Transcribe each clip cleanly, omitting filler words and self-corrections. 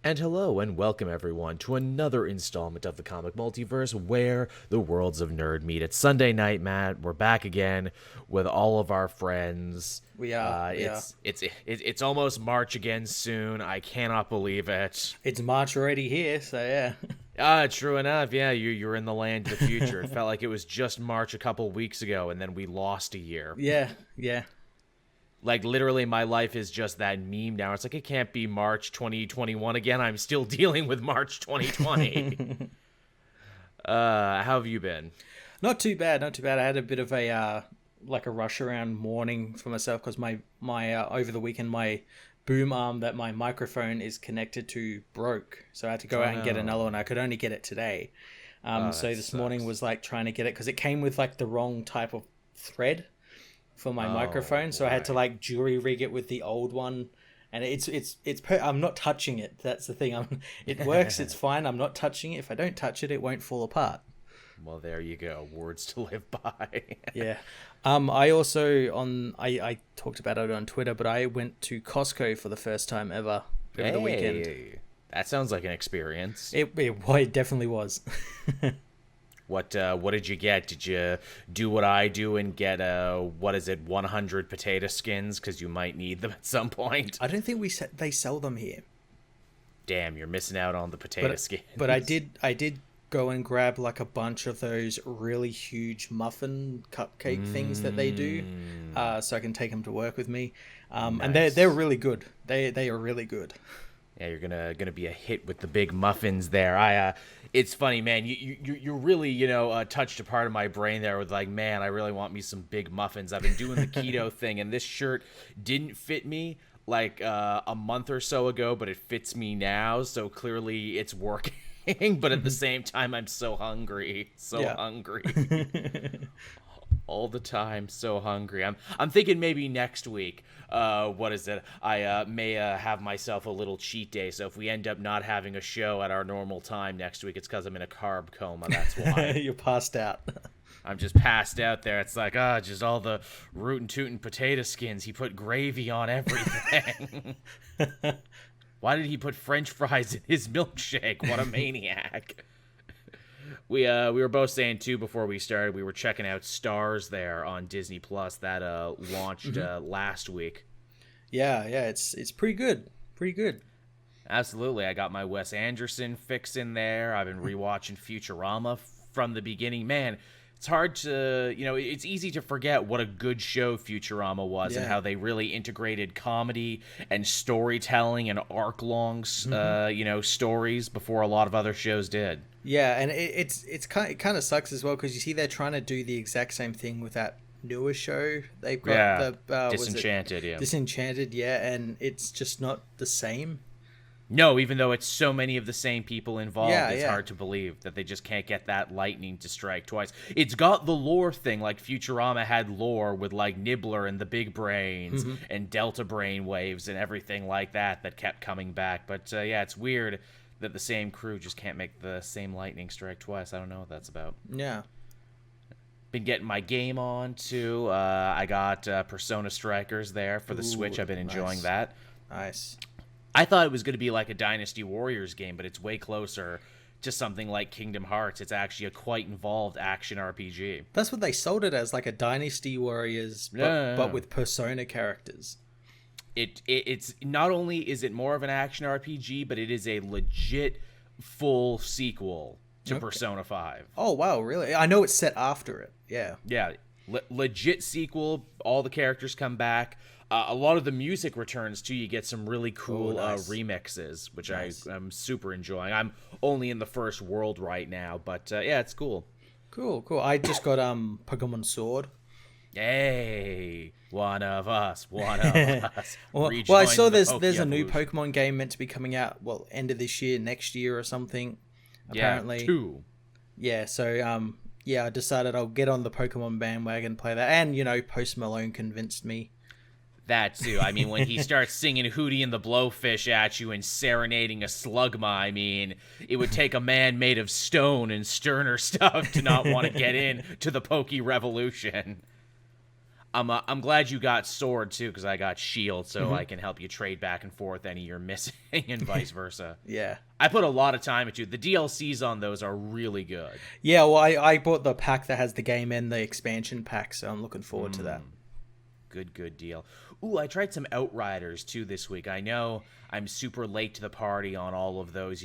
And hello and welcome everyone to another installment of the Comic Multiverse where the worlds of nerd meet. It's Sunday night, Matt. We're back again with all of our friends. We are. It's almost March again soon. I cannot believe it. It's March already here, so yeah. True enough. Yeah, you're in the land of the future. It felt like it was just March a couple weeks ago and then we lost a year. Yeah. Like, literally, my life is just that meme now. It's like, it can't be March 2021 again. I'm still dealing with March 2020. How have you been? Not too bad. I had a bit of a rush around morning for myself because my over the weekend, my boom arm that my microphone is connected to broke. So I had to go out and get another one. I could only get it today. So this morning was like trying to get it because it came with like the wrong type of thread for my microphone, so I had to like jury rig it with the old one, and I'm not touching it. That's the thing. It works. It's fine. I'm not touching it. If I don't touch it, it won't fall apart. Well, there you go. Words to live by. Yeah. I also I talked about it on Twitter, but I went to Costco for the first time ever over the weekend. That sounds like an experience. It definitely was. What did you get? Did you do what I do and get 100 potato skins because you might need them at some point? I don't think they sell them here. Damn, you're missing out on the potato skins. But I did go and grab like a bunch of those really huge muffin cupcake things that they do, so I can take them to work with me. Nice. And they're really good. They are really good. Yeah, you're gonna be a hit with the big muffins there. It's funny, man. You really touched a part of my brain there with like, man, I really want me some big muffins. I've been doing the keto thing, and this shirt didn't fit me like a month or so ago, but it fits me now. So clearly, it's working. But at the same time, I'm so hungry, hungry. All the time, so hungry. I'm thinking maybe next week. What is it? I may have myself a little cheat day. So if we end up not having a show at our normal time next week, it's because I'm in a carb coma. That's why. You're passed out. I'm just passed out there. It's like, just all the rootin' tootin' potato skins. He put gravy on everything. Why did he put French fries in his milkshake? What a maniac. We were both saying too before we started, we were checking out Stars there on Disney Plus that launched last week. Yeah, it's pretty good. Absolutely. I got my Wes Anderson fix in there. I've been rewatching Futurama from the beginning. Man, it's hard to, it's easy to forget what a good show Futurama was and how they really integrated comedy and storytelling and arc-long, stories before a lot of other shows did. Yeah, and it kind of sucks as well because you see they're trying to do the exact same thing with that newer show they've got. Disenchanted, Disenchanted, and it's just not the same. No, even though it's so many of the same people involved, it's hard to believe that they just can't get that lightning to strike twice. It's got the lore thing, like Futurama had lore with like Nibbler and the Big Brains and Delta Brain waves and everything like that kept coming back. But it's weird that the same crew just can't make the same lightning strike twice. I don't know what that's about. Yeah. Been getting my game on, too. I got Persona Strikers there for the Switch. I've been enjoying that. Nice. I thought it was going to be like a Dynasty Warriors game, but it's way closer to something like Kingdom Hearts. It's actually a quite involved action RPG. That's what they sold it as, like a Dynasty Warriors, but with Persona characters. It's not only is it more of an action RPG, but it is a legit full sequel to Persona 5. Oh, wow, really? I know it's set after it. Yeah. Yeah, legit sequel. All the characters come back. A lot of the music returns, too. You get some really cool remixes, which I'm super enjoying. I'm only in the first world right now, but it's cool. Cool. I just got Pokemon Sword. Hey, one of us. Well, I saw there's a new Pokemon game meant to be coming out, end of this year, next year or something, apparently. Yeah, 2. Yeah, so, I decided I'll get on the Pokemon bandwagon and play that. And, Post Malone convinced me. That, too. I mean, when he starts singing Hootie and the Blowfish at you and serenading a Slugma, I mean, it would take a man made of stone and sterner stuff to not want to get in to the Poke Revolution. I'm glad you got sword too, because I got shield, so I can help you trade back and forth any you're missing, and vice versa. Yeah. I put a lot of time into it. The DLCs on those are really good. Yeah, well, I bought the pack that has the game and the expansion pack, so I'm looking forward to that. Good deal. Ooh, I tried some Outriders too this week. I know I'm super late to the party on all of those,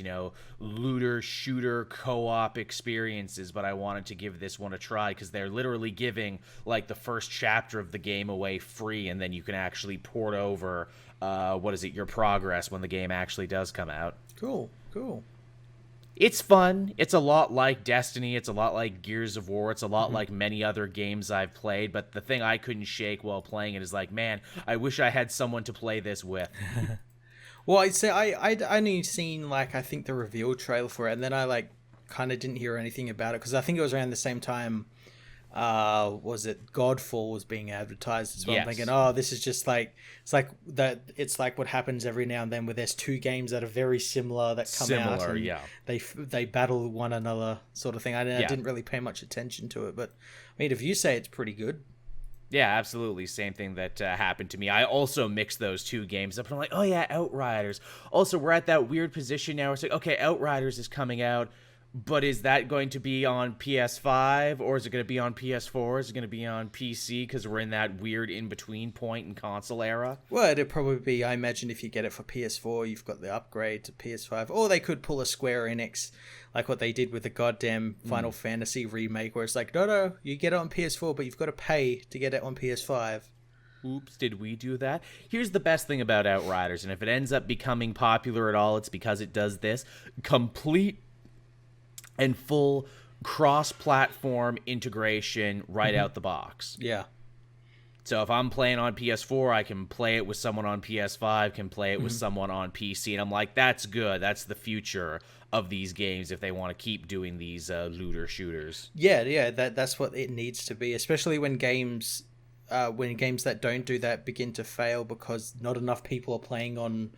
looter shooter co-op experiences, but I wanted to give this one a try because they're literally giving like the first chapter of the game away free, and then you can actually port over your progress when the game actually does come out. Cool. It's fun. It's a lot like Destiny. It's a lot like Gears of War. It's a lot like many other games I've played. But the thing I couldn't shake while playing it is like, man, I wish I had someone to play this with. Well, I'd say I'd only seen I think the reveal trailer for it, and then I kind of didn't hear anything about it because I think it was around the same time. Was it Godfall was being advertised as well? Yes. I'm thinking, oh, this is just it's like that. It's like what happens every now and then where there's two games that are very similar that come out. And yeah. They battle one another, sort of thing. I didn't really pay much attention to it, but I mean, if you say it's pretty good. Yeah, absolutely. Same thing that happened to me. I also mixed those two games up, and I'm like, oh yeah, Outriders. Also, we're at that weird position now. It's like, okay, Outriders is coming out. But is that going to be on PS5, or is it going to be on PS4? Is it going to be on PC? Because we're in that weird in-between point in console era. Well, it'd probably be, I imagine, if you get it for PS4, you've got the upgrade to PS5. Or they could pull a Square Enix, like what they did with the goddamn Final Fantasy remake, where it's like, no, you get it on PS4, but you've got to pay to get it on PS5. Oops, did we do that? Here's the best thing about Outriders, and if it ends up becoming popular at all, it's because it does this. Complete and full cross-platform integration right out the box. Yeah. So if I'm playing on PS4, I can play it with someone on PS5, can play it with someone on PC, and I'm like, that's good. That's the future of these games if they want to keep doing these looter shooters. Yeah, that's what it needs to be, especially when games that don't do that begin to fail because not enough people are playing on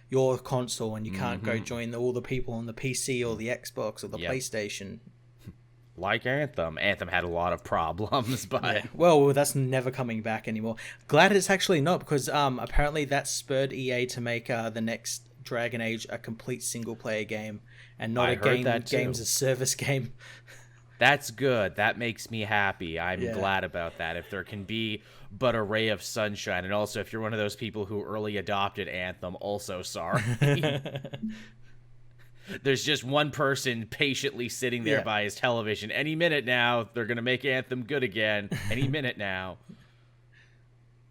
your console and you can't go join all the people on the PC or the Xbox or the PlayStation. Like Anthem. Anthem had a lot of problems, but... Yeah. Well, that's never coming back anymore. Glad it's actually not, because apparently that spurred EA to make the next Dragon Age a complete single-player game and not a games as service game. That's good. That makes me happy. I'm glad about that. If there can be but a ray of sunshine, and also if you're one of those people who early adopted Anthem, also sorry. There's just one person patiently sitting there by his television. Any minute now, they're going to make Anthem good again. Any minute now.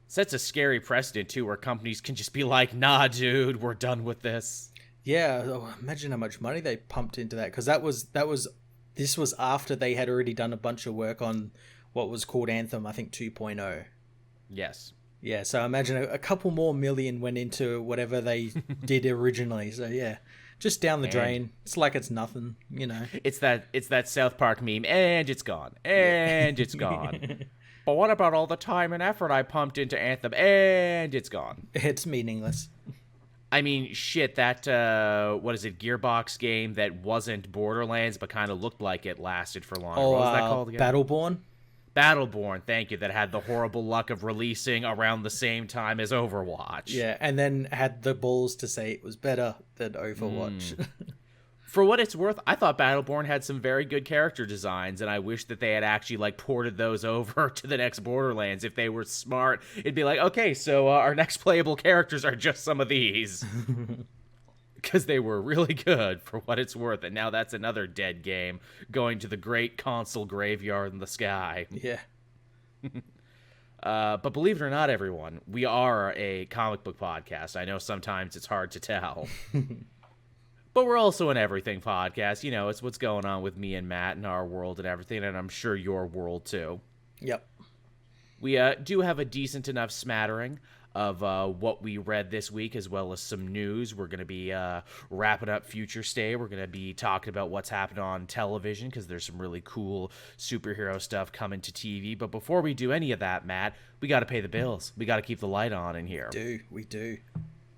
Sets a scary precedent, too, where companies can just be like, nah, dude, we're done with this. Yeah, imagine how much money they pumped into that, because this was after they had already done a bunch of work on what was called Anthem, I think 2.0. Yes. Yeah, so imagine a couple more million went into whatever they did originally. So yeah, just down the drain. It's like it's nothing, It's that South Park meme, and it's gone, and it's gone. But what about all the time and effort I pumped into Anthem, and it's gone? It's meaningless. I mean, shit, that, Gearbox game that wasn't Borderlands, but kind of looked like it lasted for longer. What was that called again? Battleborn? Battleborn, thank you, that had the horrible luck of releasing around the same time as Overwatch. Yeah, and then had the balls to say it was better than Overwatch. For what it's worth, I thought Battleborn had some very good character designs, and I wish that they had actually, ported those over to the next Borderlands. If they were smart, it'd be like, okay, so our next playable characters are just some of these. Because they were really good for what it's worth, and now that's another dead game going to the great console graveyard in the sky. Yeah. But believe it or not, everyone, we are a comic book podcast. I know sometimes it's hard to tell. But we're also an everything podcast. It's what's going on with me and Matt in our world and everything, and I'm sure your world too. Yep. We do have a decent enough smattering of what we read this week, as well as some news. We're going to be wrapping up Future Stay. We're going to be talking about what's happened on television, because there's some really cool superhero stuff coming to TV. But before we do any of that, Matt, we got to pay the bills. We got to keep the light on in here. We do.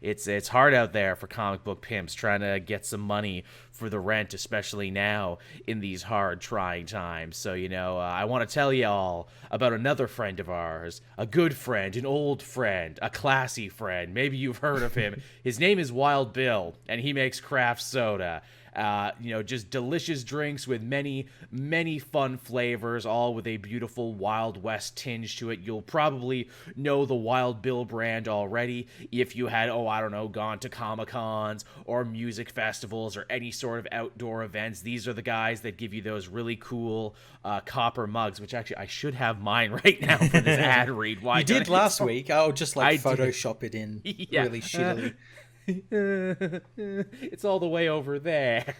It's hard out there for comic book pimps trying to get some money for the rent, especially now in these hard, trying times. So, I want to tell you all about another friend of ours, a good friend, an old friend, a classy friend. Maybe you've heard of him. His name is Wild Bill, and he makes craft soda. Just delicious drinks with many, many fun flavors, all with a beautiful Wild West tinge to it. You'll probably know the Wild Bill brand already if you had, gone to Comic-Cons or music festivals or any sort of outdoor events. These are the guys that give you those really cool copper mugs, which actually I should have mine right now for this ad read. Why you did last week. I'll just Photoshop it in really shittily. It's all the way over there.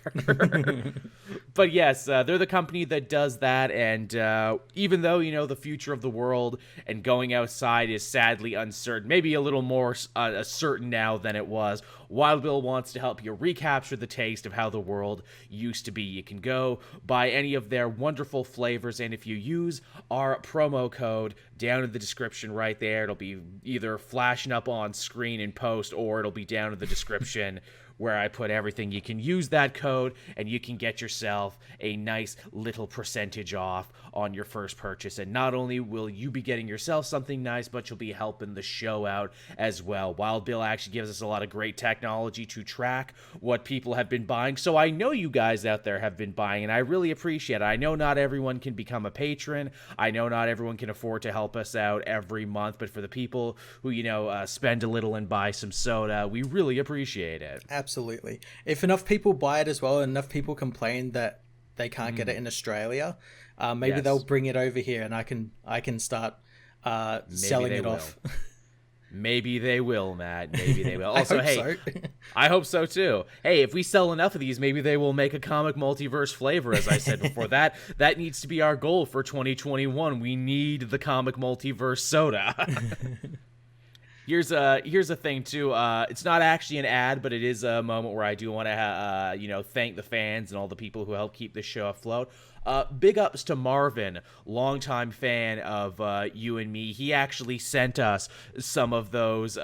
But yes, they're the company that does that, and even though the future of the world and going outside is sadly uncertain, maybe a little more certain now than it was, Wild Bill wants to help you recapture the taste of how the world used to be. You can go buy any of their wonderful flavors, and if you use our promo code down in the description right there, it'll be either flashing up on screen in post, or it'll be down in the description where I put everything. You can use that code and you can get yourself a nice little percentage off on your first purchase. And not only will you be getting yourself something nice, but you'll be helping the show out as well. Wild Bill actually gives us a lot of great technology to track what people have been buying. So I know you guys out there have been buying, and I really appreciate it. I know not everyone can become a patron. I know not everyone can afford to help us out every month, but for the people who, spend a little and buy some soda, we really appreciate it. Absolutely. If enough people buy it as well, and enough people complain that they can't get it in Australia, maybe they'll bring it over here, and I can start selling it off. Maybe they will, Matt. Maybe they will. Also, so. I hope so too. Hey, if we sell enough of these, maybe they will make a comic multiverse flavor, as I said before. That needs to be our goal for 2021. We need the comic multiverse soda. Here's a thing too. It's not actually an ad, but it is a moment where I do want to thank the fans and all the people who help keep this show afloat. Big ups to Marvin, longtime fan of you and me. He actually sent us some of those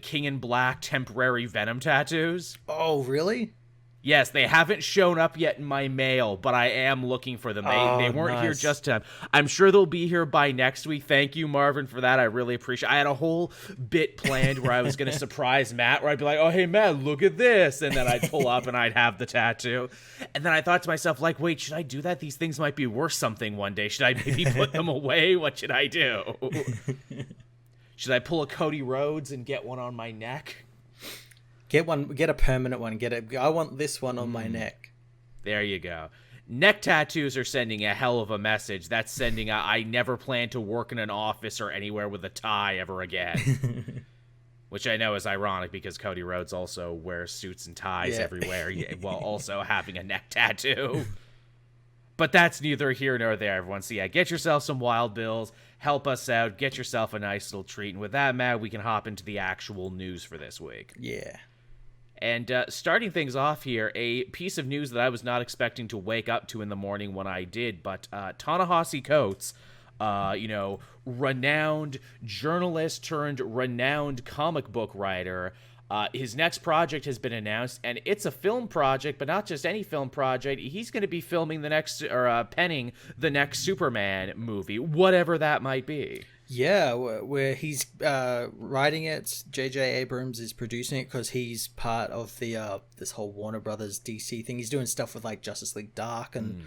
King in Black temporary Venom tattoos. Oh, really? Yes, they haven't shown up yet in my mail, but I am looking for them. They weren't here just in time. I'm sure they'll be here by next week. Thank you, Marvin, for that. I really appreciate it. I had a whole bit planned where I was going to surprise Matt, where I'd be like, oh, hey, Matt, look at this. And then I'd pull up and I'd have the tattoo. And then I thought to myself, like, wait, should I do that? These things might be worth something one day. Should I maybe put them away? What should I do? Should I pull a Cody Rhodes and get one on my neck? Get a permanent one. I want this one on my neck. There you go. Neck tattoos are sending a hell of a message. That's sending I never plan to work in an office or anywhere with a tie ever again. Which I know is ironic because Cody Rhodes also wears suits and ties everywhere while also having a neck tattoo. But that's neither here nor there, everyone. So get yourself some Wild Bills. Help us out. Get yourself a nice little treat. And with that, Matt, we can hop into the actual news for this week. Yeah. And starting things off here, a piece of news that I was not expecting to wake up to in the morning when I did, but Ta-Nehisi Coates, renowned journalist turned renowned comic book writer, his next project has been announced, and it's a film project, but not just any film project. He's going to be filming penning the next Superman movie, whatever that might be. Yeah, where he's writing it. J.J. Abrams is producing it because he's part of the this whole Warner Brothers DC thing. He's doing stuff with like Justice League Dark and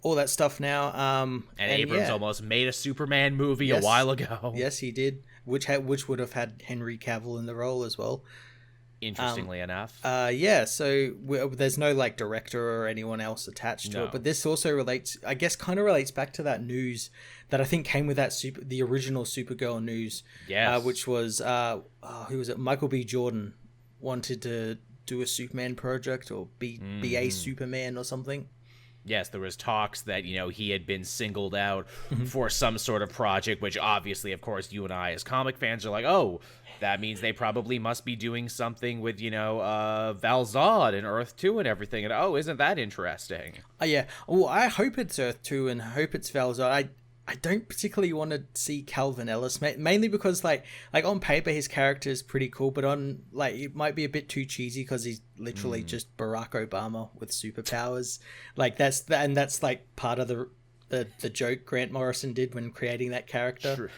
all that stuff now. And Abrams almost made a Superman movie a while ago. Yes, he did, which would have had Henry Cavill in the role as well. Interestingly enough. So there's no like director or anyone else attached to it, but this also relates back to that news that I think came with that the original Supergirl news. Yes. Which was who was it? Michael B. Jordan wanted to do a Superman project or be a Superman or something. Yes, there was talks that, he had been singled out for some sort of project, which obviously, of course, you and I as comic fans are like, oh, that means they probably must be doing something with, Val-Zod and Earth 2 and everything. And, isn't that interesting? Yeah. Well, I hope it's Earth 2 and I hope it's Val-Zod. I don't particularly want to see Calvin Ellis, mainly because like on paper his character is pretty cool, but on like it might be a bit too cheesy because he's literally just Barack Obama with superpowers. Like that's like part of the joke Grant Morrison did when creating that character. Sure.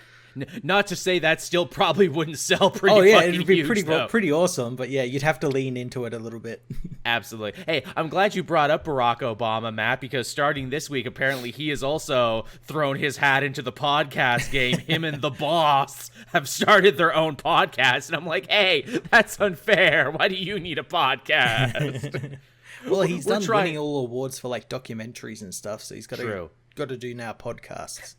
Not to say that still probably wouldn't sell pretty. Oh yeah, fucking it'd be huge, pretty awesome. But yeah, you'd have to lean into it a little bit. Absolutely. Hey, I'm glad you brought up Barack Obama, Matt, because starting this week, apparently he has also thrown his hat into the podcast game. Him and the boss have started their own podcast, and I'm like, hey, that's unfair. Why do you need a podcast? Well, he's done winning all awards for like documentaries and stuff, so he's got to do now podcasts.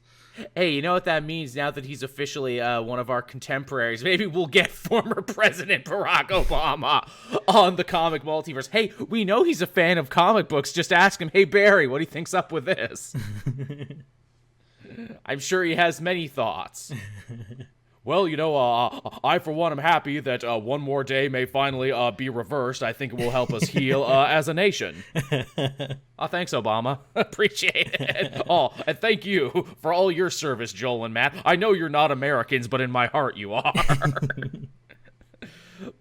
Hey, you know what that means now that he's officially one of our contemporaries? Maybe we'll get former President Barack Obama on the comic multiverse. Hey, we know he's a fan of comic books. Just ask him, hey, Barry, what do you think's up with this? I'm sure he has many thoughts. Well, you know, I, for one, am happy that one more day may finally be reversed. I think it will help us heal as a nation. Thanks, Obama. Appreciate it. Oh, and thank you for all your service, Joel and Matt. I know you're not Americans, but in my heart you are.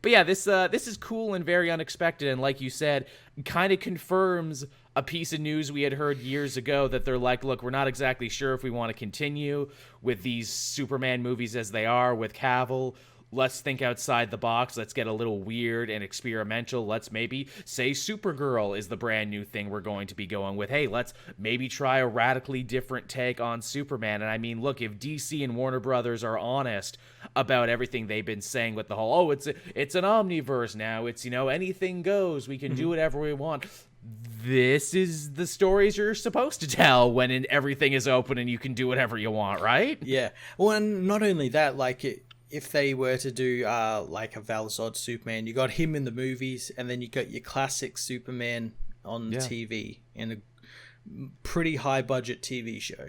But yeah, this is cool and very unexpected, and like you said, kind of confirms a piece of news we had heard years ago that they're like, look, we're not exactly sure if we want to continue with these Superman movies as they are with Cavill. Let's think outside the box. Let's get a little weird and experimental. Let's maybe say Supergirl is the brand new thing we're going to be going with. Hey, let's maybe try a radically different take on Superman. And I mean, look, if DC and Warner Brothers are honest about everything they've been saying with the whole, it's an omniverse now. It's, anything goes. We can do whatever we want. This is the stories you're supposed to tell when everything is open and you can do whatever you want, right? Yeah. Well, and not only that, if they were to do like a Val Zod Superman, you got him in the movies, and then you got your classic Superman on TV in a pretty high budget TV show.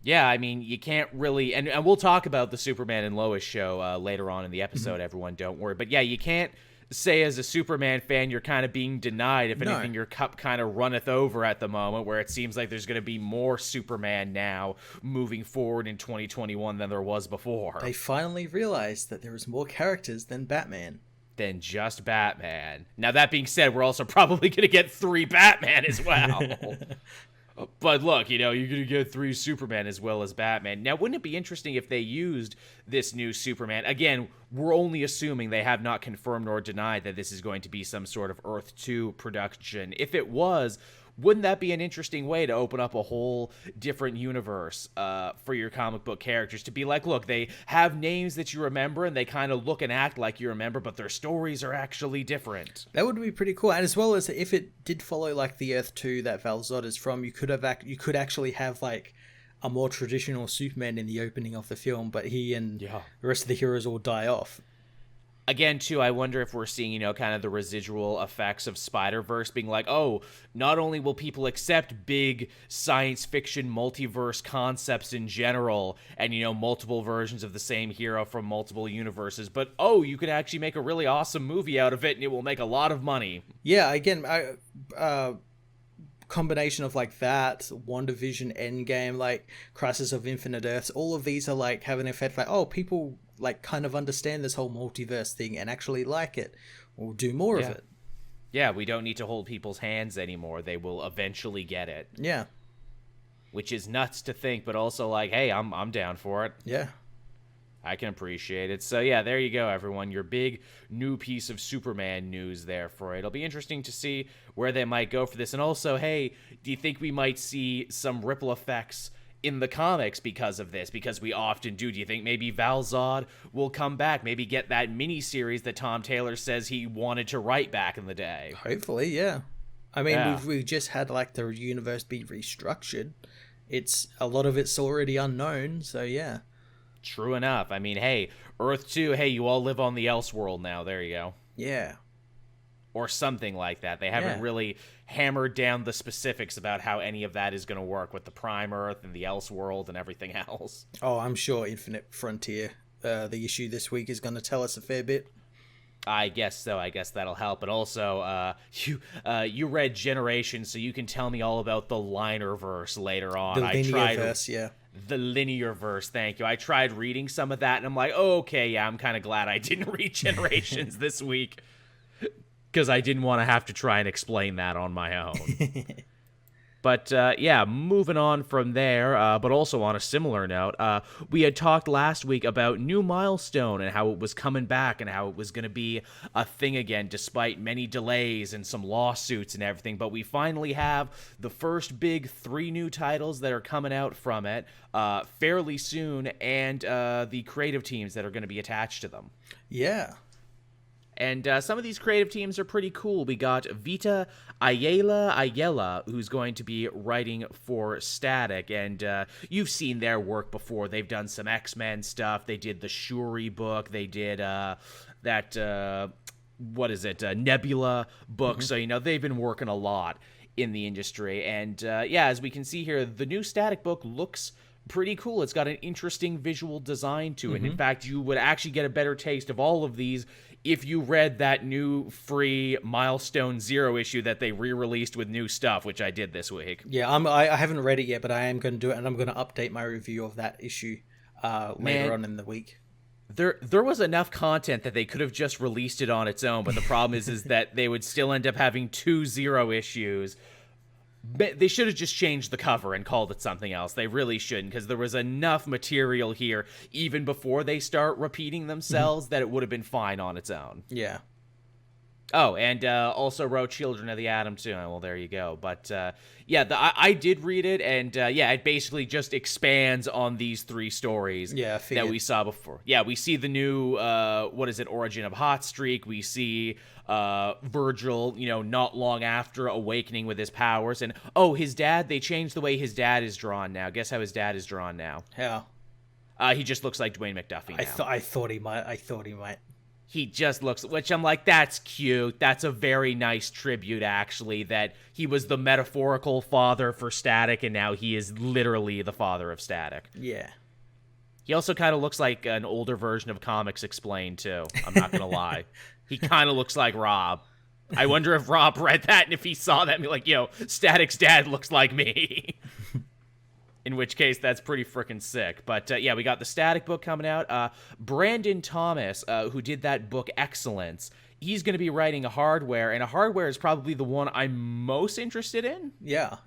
Yeah, I mean, you can't really, and we'll talk about the Superman and Lois show later on in the episode, everyone, don't worry. But yeah, you can't say as a Superman fan you're kind of being denied. If anything, your cup kind of runneth over at the moment, where it seems like there's going to be more Superman now moving forward in 2021 than there was before. They finally realized that there was more characters than Batman. Than just Batman. Now, that being said, we're also probably going to get 3 Batman as well. But look, you're going to get 3 Superman as well as Batman. Now, wouldn't it be interesting if they used this new Superman? Again, we're only assuming, they have not confirmed or denied that this is going to be some sort of Earth 2 production. If it was, wouldn't that be an interesting way to open up a whole different universe for your comic book characters? To be like, look, they have names that you remember, and they kind of look and act like you remember, but their stories are actually different. That would be pretty cool. And as well as if it did follow like the Earth 2 that Val Zod is from, you could actually have like a more traditional Superman in the opening of the film, but he and the rest of the heroes all die off. Again, too, I wonder if we're seeing, kind of the residual effects of Spider-Verse being like, oh, not only will people accept big science fiction multiverse concepts in general and, multiple versions of the same hero from multiple universes, but, oh, you could actually make a really awesome movie out of it and it will make a lot of money. Yeah, again, combination of like that, WandaVision, Endgame, like Crisis of Infinite Earths, all of these are like have an effect like, oh, people like kind of understand this whole multiverse thing and actually like it. We'll do more of it. Yeah, we don't need to hold people's hands anymore. They will eventually get it. Yeah. Which is nuts to think, but also like, hey, I'm down for it. Yeah. I can appreciate it. So yeah, there you go, everyone. Your big new piece of Superman news there for it. It'll be interesting to see where they might go for this. And also, hey, do you think we might see some ripple effects in the comics because of this? Because we often do. Do you think maybe Val Zod will come back? Maybe get that mini-series that Tom Taylor says he wanted to write back in the day? Hopefully, yeah. I mean, we've just had like the universe be restructured. A lot of it's already unknown, so yeah. True enough. I mean, hey, Earth 2, hey, you all live on the Elseworld now. There you go. Yeah. Or something like that. They haven't really hammered down the specifics about how any of that is going to work with the Prime Earth and the Elseworld and everything else. Oh, I'm sure Infinite Frontier, the issue this week, is going to tell us a fair bit. I guess so. I guess that'll help. But also, you read Generation, so you can tell me all about the Linerverse later on. The Linearverse, yeah. The linear verse, thank you. I tried reading some of that, and I'm like, oh, okay, yeah, I'm kind of glad I didn't read Generations this week, because I didn't want to have to try and explain that on my own. But, yeah, moving on from there, but also on a similar note, we had talked last week about New Milestone and how it was coming back and how it was going to be a thing again, despite many delays and some lawsuits and everything. But we finally have the first big 3 new titles that are coming out from it fairly soon, and the creative teams that are going to be attached to them. Yeah. And some of these creative teams are pretty cool. We got Vita Ayala, who's going to be writing for Static. And you've seen their work before. They've done some X-Men stuff. They did the Shuri book. They did Nebula book. So, they've been working a lot in the industry. And, as we can see here, the new Static book looks pretty cool. It's got an interesting visual design to it. And in fact, you would actually get a better taste of all of these if you read that new free Milestone Zero issue that they re-released with new stuff, which I did this week. Yeah, I haven't read it yet, but I am going to do it, and I'm going to update my review of that issue later on in the week. There was enough content that they could have just released it on its own, but the problem is that they would still end up having 2 Zero issues. They should have just changed the cover and called it something else. They really shouldn't, because there was enough material here, even before they start repeating themselves, that it would have been fine on its own. Yeah. Oh, and also wrote Children of the Atom, too. Well, there you go. But, I did read it, and, it basically just expands on these 3 stories that we saw before. Yeah, we see the new, Origin of Hotstreak. We see Virgil, not long after awakening with his powers. And, his dad, they changed the way his dad is drawn now. Guess how his dad is drawn now? How? He just looks like Dwayne McDuffie now. I thought he might. He just looks, which I'm like, that's cute. That's a very nice tribute, actually, that he was the metaphorical father for Static, and now he is literally the father of Static. Yeah. He also kind of looks like an older version of Comics Explained, too. I'm not going to lie. He kind of looks like Rob. I wonder if Rob read that, and if he saw that and be like, Static's dad looks like me. In which case, that's pretty freaking sick. But, we got the Static book coming out. Brandon Thomas, who did that book Excellence, he's going to be writing a Hardware, and a Hardware is probably the one I'm most interested in. Yeah.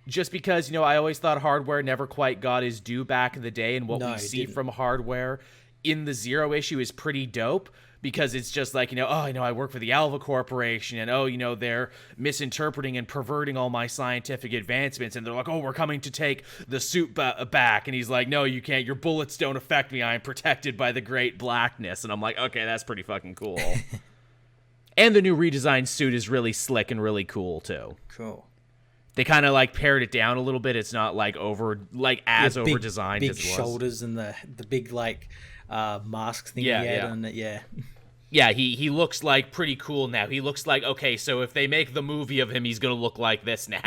Just because, I always thought Hardware never quite got his due back in the day, and what we see from Hardware in the Zero issue is pretty dope. Because it's just like, I work for the Alva Corporation, and, they're misinterpreting and perverting all my scientific advancements, and they're like, we're coming to take the suit back, and he's like, no, you can't, your bullets don't affect me, I'm protected by the great blackness, and I'm like, okay, that's pretty fucking cool. And the new redesigned suit is really slick and really cool, too. Cool. They kind of, pared it down a little bit, it's not, over-designed big as it was. Shoulders and the big, mask thing he had, and Yeah, he looks pretty cool now. He looks like, okay, so if they make the movie of him, he's going to look like this now.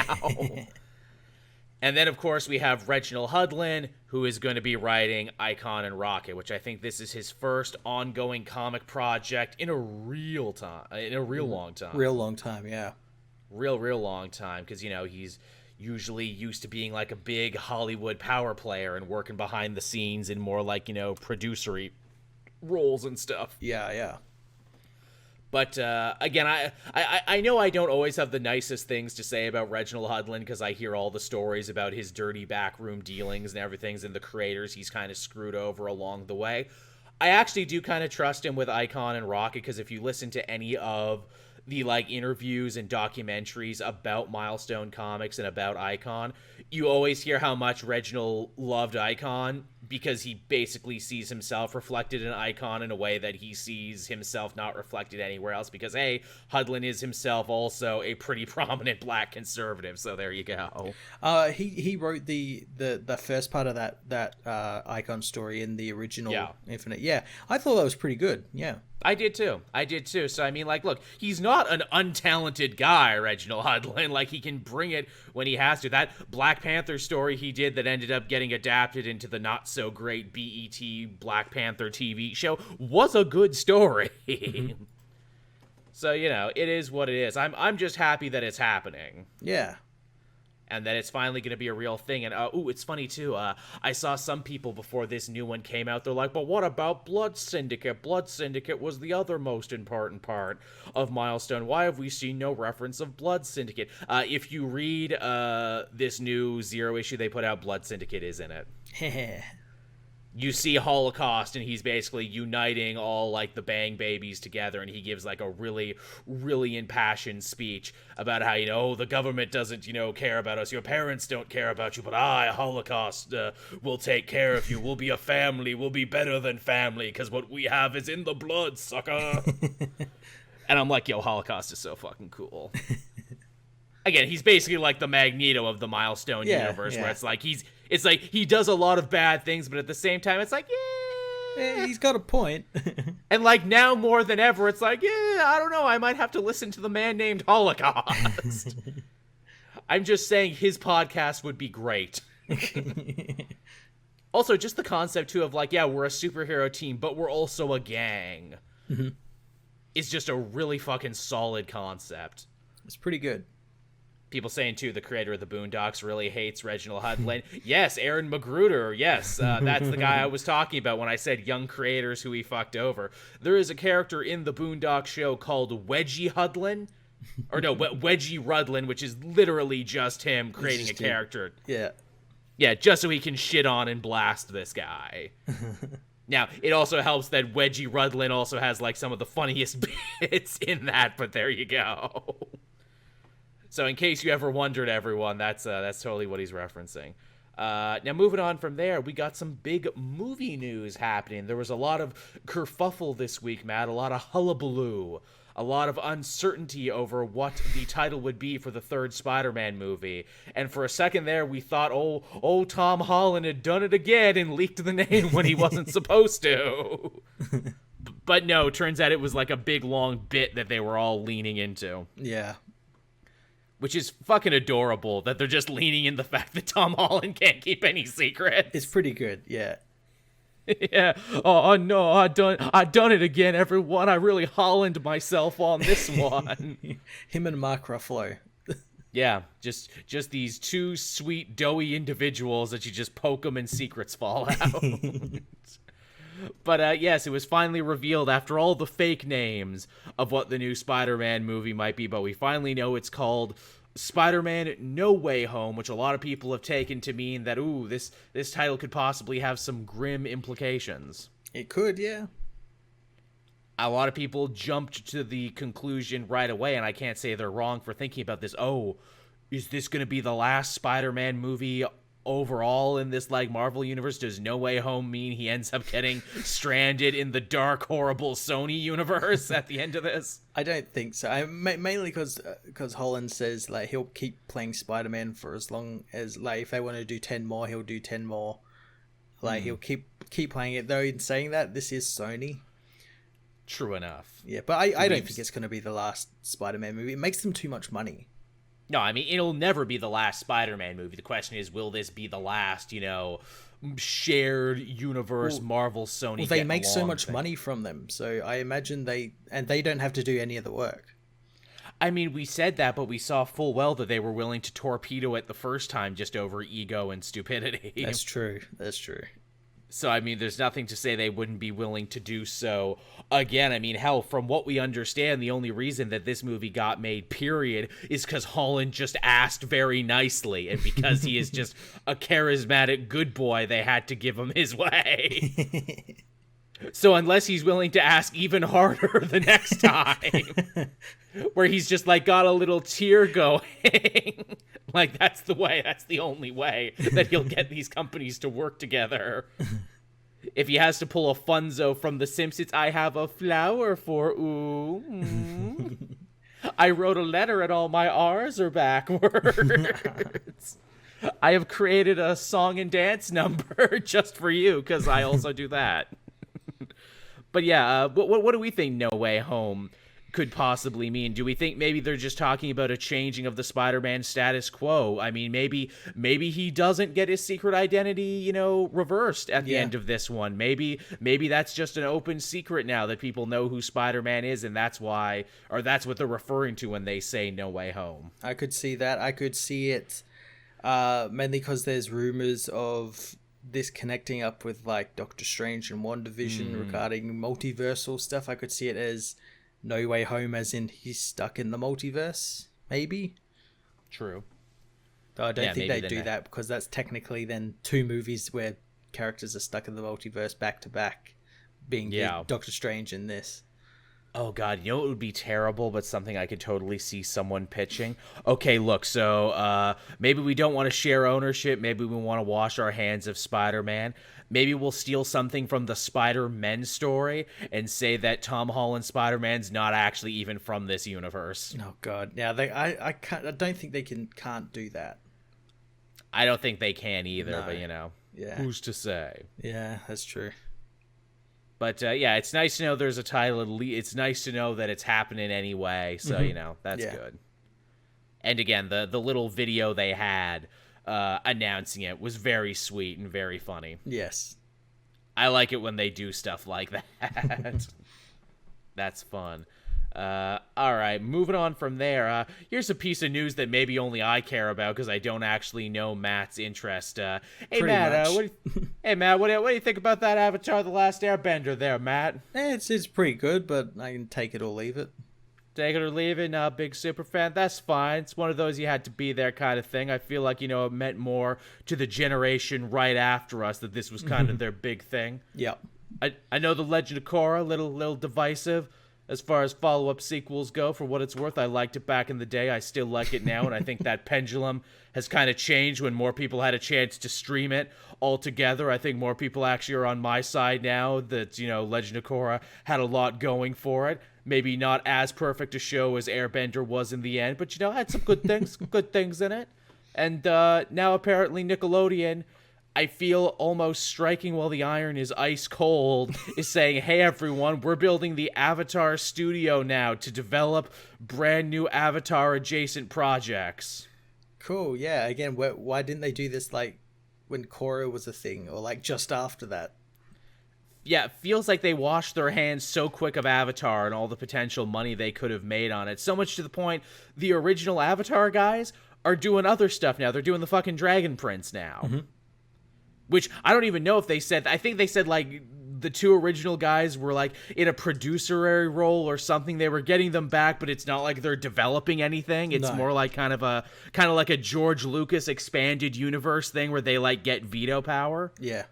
And then, of course, we have Reginald Hudlin, who is going to be writing Icon and Rocket, which I think this is his first ongoing comic project in a real long time. Real long time, yeah. Real long time, because, he's usually used to being a big Hollywood power player and working behind the scenes in more producery roles and stuff. Yeah. But, again, I know I don't always have the nicest things to say about Reginald Hudlin, because I hear all the stories about his dirty backroom dealings and everything, and the creators he's kind of screwed over along the way. I actually do kind of trust him with Icon and Rocket, because if you listen to any of the interviews and documentaries about Milestone Comics and about Icon, you always hear how much Reginald loved Icon, because he basically sees himself reflected in Icon in a way that he sees himself not reflected anywhere else, because Hudlin is himself also a pretty prominent black conservative, so there you go. He wrote the first part of that Icon story in the original Infinite. Yeah, I thought that was pretty good. Yeah. I did too. So, I mean, look, he's not an untalented guy, Reginald Hudlin. He can bring it when he has to. That Black Panther story he did that ended up getting adapted into the not-so-great BET Black Panther TV show was a good story. So, it is what it is. I'm just happy that it's happening. Yeah. and that it's finally going to be a real thing. And it's funny too. I saw some people before this new one came out. They're like, "But what about Blood Syndicate? Blood Syndicate was the other most important part of Milestone. Why have we seen no reference of Blood Syndicate?" If you read this new Zero issue they put out, Blood Syndicate is in it. You see Holocaust, and he's basically uniting all, like, the Bang Babies together, and he gives, like, a really, really impassioned speech about how, the government doesn't, care about us. Your parents don't care about you, but I, Holocaust, will take care of you. We'll be a family. We'll be better than family, because what we have is in the blood, sucker. And I'm like, yo, Holocaust is so fucking cool. Again, he's basically like the Magneto of the Milestone universe, where it's like he does a lot of bad things, but at the same time, it's like, yeah, he's got a point. And like now more than ever, it's like, yeah, I don't know, I might have to listen to the man named Holocaust. I'm just saying his podcast would be great. Also, just the concept too of like, yeah, we're a superhero team, but we're also a gang. Mm-hmm. Is just a really fucking solid concept. It's pretty good. People saying, too, the creator of the Boondocks really hates Reginald Hudlin. Yes, Aaron Magruder. Yes, that's the guy I was talking about when I said young creators who he fucked over. There is a character in the Boondocks show called Wedgie Hudlin. Or no, Wedgie Rudlin, which is literally just him creating a character. Yeah. Yeah, just so he can shit on and blast this guy. Now, it also helps that Wedgie Rudlin also has, like, some of the funniest bits in that, but there you go. So in case you ever wondered, everyone, that's totally what he's referencing. Now, moving on from there, we got some big movie news happening. There was a lot of kerfuffle this week, Matt, a lot of hullabaloo, a lot of uncertainty over what the title would be for the third Spider-Man movie. And for a second there, we thought, oh, Tom Holland had done it again and leaked the name when he wasn't supposed to. But no, turns out it was like a big, long bit that they were all leaning into. Yeah. Which is fucking adorable that they're just leaning in the fact that Tom Holland can't keep any secrets. It's pretty good, yeah. Yeah. Oh no, I done it again, everyone. I really Holland myself on this one. Him and Mark Ruffalo. Yeah, just these two sweet, doughy individuals that you just poke them and secrets fall out. But yes, it was finally revealed after all the fake names of what the new Spider-Man movie might be, but we finally know it's called Spider-Man No Way Home, which a lot of people have taken to mean that, ooh, this title could possibly have some grim implications. It could, yeah. A lot of people jumped to the conclusion right away, and I can't say they're wrong for thinking about this. Oh, is this going to be the last Spider-Man movie overall in this like Marvel universe? Does No Way Home mean he ends up getting stranded in the dark, horrible Sony universe at the end of this? I don't think so. Mainly because Holland says like he'll keep playing Spider-Man for as long as, like, if they want to do 10 more, he'll do 10 more. Like he'll keep playing it. Though in saying that, this is Sony. True enough. Yeah, but I don't think it's going to be the last Spider-Man movie. It makes them too much money. No, I mean, it'll never be the last Spider-Man movie. The question is, will this be the last, shared universe Marvel Sony? Well, they make so much money from them, so I imagine they don't have to do any of the work. I mean, we said that, but we saw full well that they were willing to torpedo it the first time just over ego and stupidity. That's true. So, I mean, there's nothing to say they wouldn't be willing to do so again. I mean, hell, from what we understand, the only reason that this movie got made, period, is because Holland just asked very nicely. And because he is just a charismatic good boy, they had to give him his way. So unless he's willing to ask even harder the next time, where he's just like got a little tear going, like that's the only way that he'll get these companies to work together. If he has to pull a Funzo from The Simpsons, I have a flower for ooh. I wrote a letter and all my R's are backwards. I have created a song and dance number just for you because I also do that. But yeah, what do we think No Way Home could possibly mean? Do we think maybe they're just talking about a changing of the Spider-Man status quo? I mean, maybe he doesn't get his secret identity, reversed at the end of this one. Maybe that's just an open secret now that people know who Spider-Man is, and that's why, or that's what they're referring to when they say No Way Home. I could see that. I could see it Mainly because there's rumors of this connecting up with like Doctor Strange and WandaVision regarding multiversal stuff. I could see it as No Way Home, as in he's stuck in the multiverse, maybe. True. Though I don't think they do that because that's technically then 2 movies where characters are stuck in the multiverse back to back, being Doctor Strange in this. Oh god, you know what would be terrible, but something I could totally see someone pitching? Okay, look, so maybe we don't want to share ownership, maybe we want to wash our hands of Spider-Man. Maybe we'll steal something from the Spider-Men story and say that Tom Holland's Spider-Man's not actually even from this universe. Oh god. Yeah, I don't think they can't do that. I don't think they can either, but who's to say? Yeah, that's true. But it's nice to know there's a title. It's nice to know that it's happening anyway. So that's good. And again, the little video they had announcing it was very sweet and very funny. Yes, I like it when they do stuff like that. That's fun. All right, moving on from there. Here's a piece of news that maybe only I care about because I don't actually know Matt's interest. Hey Matt, what do you think about that Avatar: The Last Airbender there, Matt? It's pretty good, but I can take it or leave it. Take it or leave it. Not a big super fan. That's fine. It's one of those you had to be there kind of thing. I feel like it meant more to the generation right after us that this was kind of their big thing. Yep. I know the Legend of Korra, little divisive. As far as follow-up sequels go, for what it's worth, I liked it back in the day. I still like it now, and I think that pendulum has kind of changed when more people had a chance to stream it altogether. I think more people actually are on my side now that, Legend of Korra had a lot going for it. Maybe not as perfect a show as Airbender was in the end, but, had some good things in it. And now apparently Nickelodeon, I feel almost striking while the iron is ice cold, is saying, hey, everyone, we're building the Avatar studio now to develop brand new Avatar-adjacent projects. Cool, yeah. Again, why didn't they do this, like, when Korra was a thing, or, like, just after that? Yeah, it feels like they washed their hands so quick of Avatar and all the potential money they could have made on it. So much to the point, the original Avatar guys are doing other stuff now. They're doing the fucking Dragon Prince now. Mm-hmm. Which, I don't even know if they said... I think they said, like, the 2 original guys were, like, in a producer role or something. They were getting them back, but it's not like they're developing anything. It's more like kind of like a George Lucas expanded universe thing where they, like, get veto power. Yeah.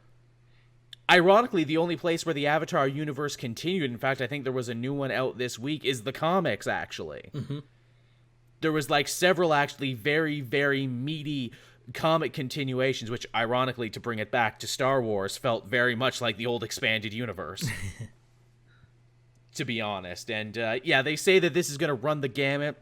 Ironically, the only place where the Avatar universe continued, in fact, I think there was a new one out this week, is the comics, actually. Mm-hmm. There was, like, several actually very, very meaty comic continuations, which ironically, to bring it back to Star Wars, felt very much like the old expanded universe. To be honest. And they say that this is going to run the gamut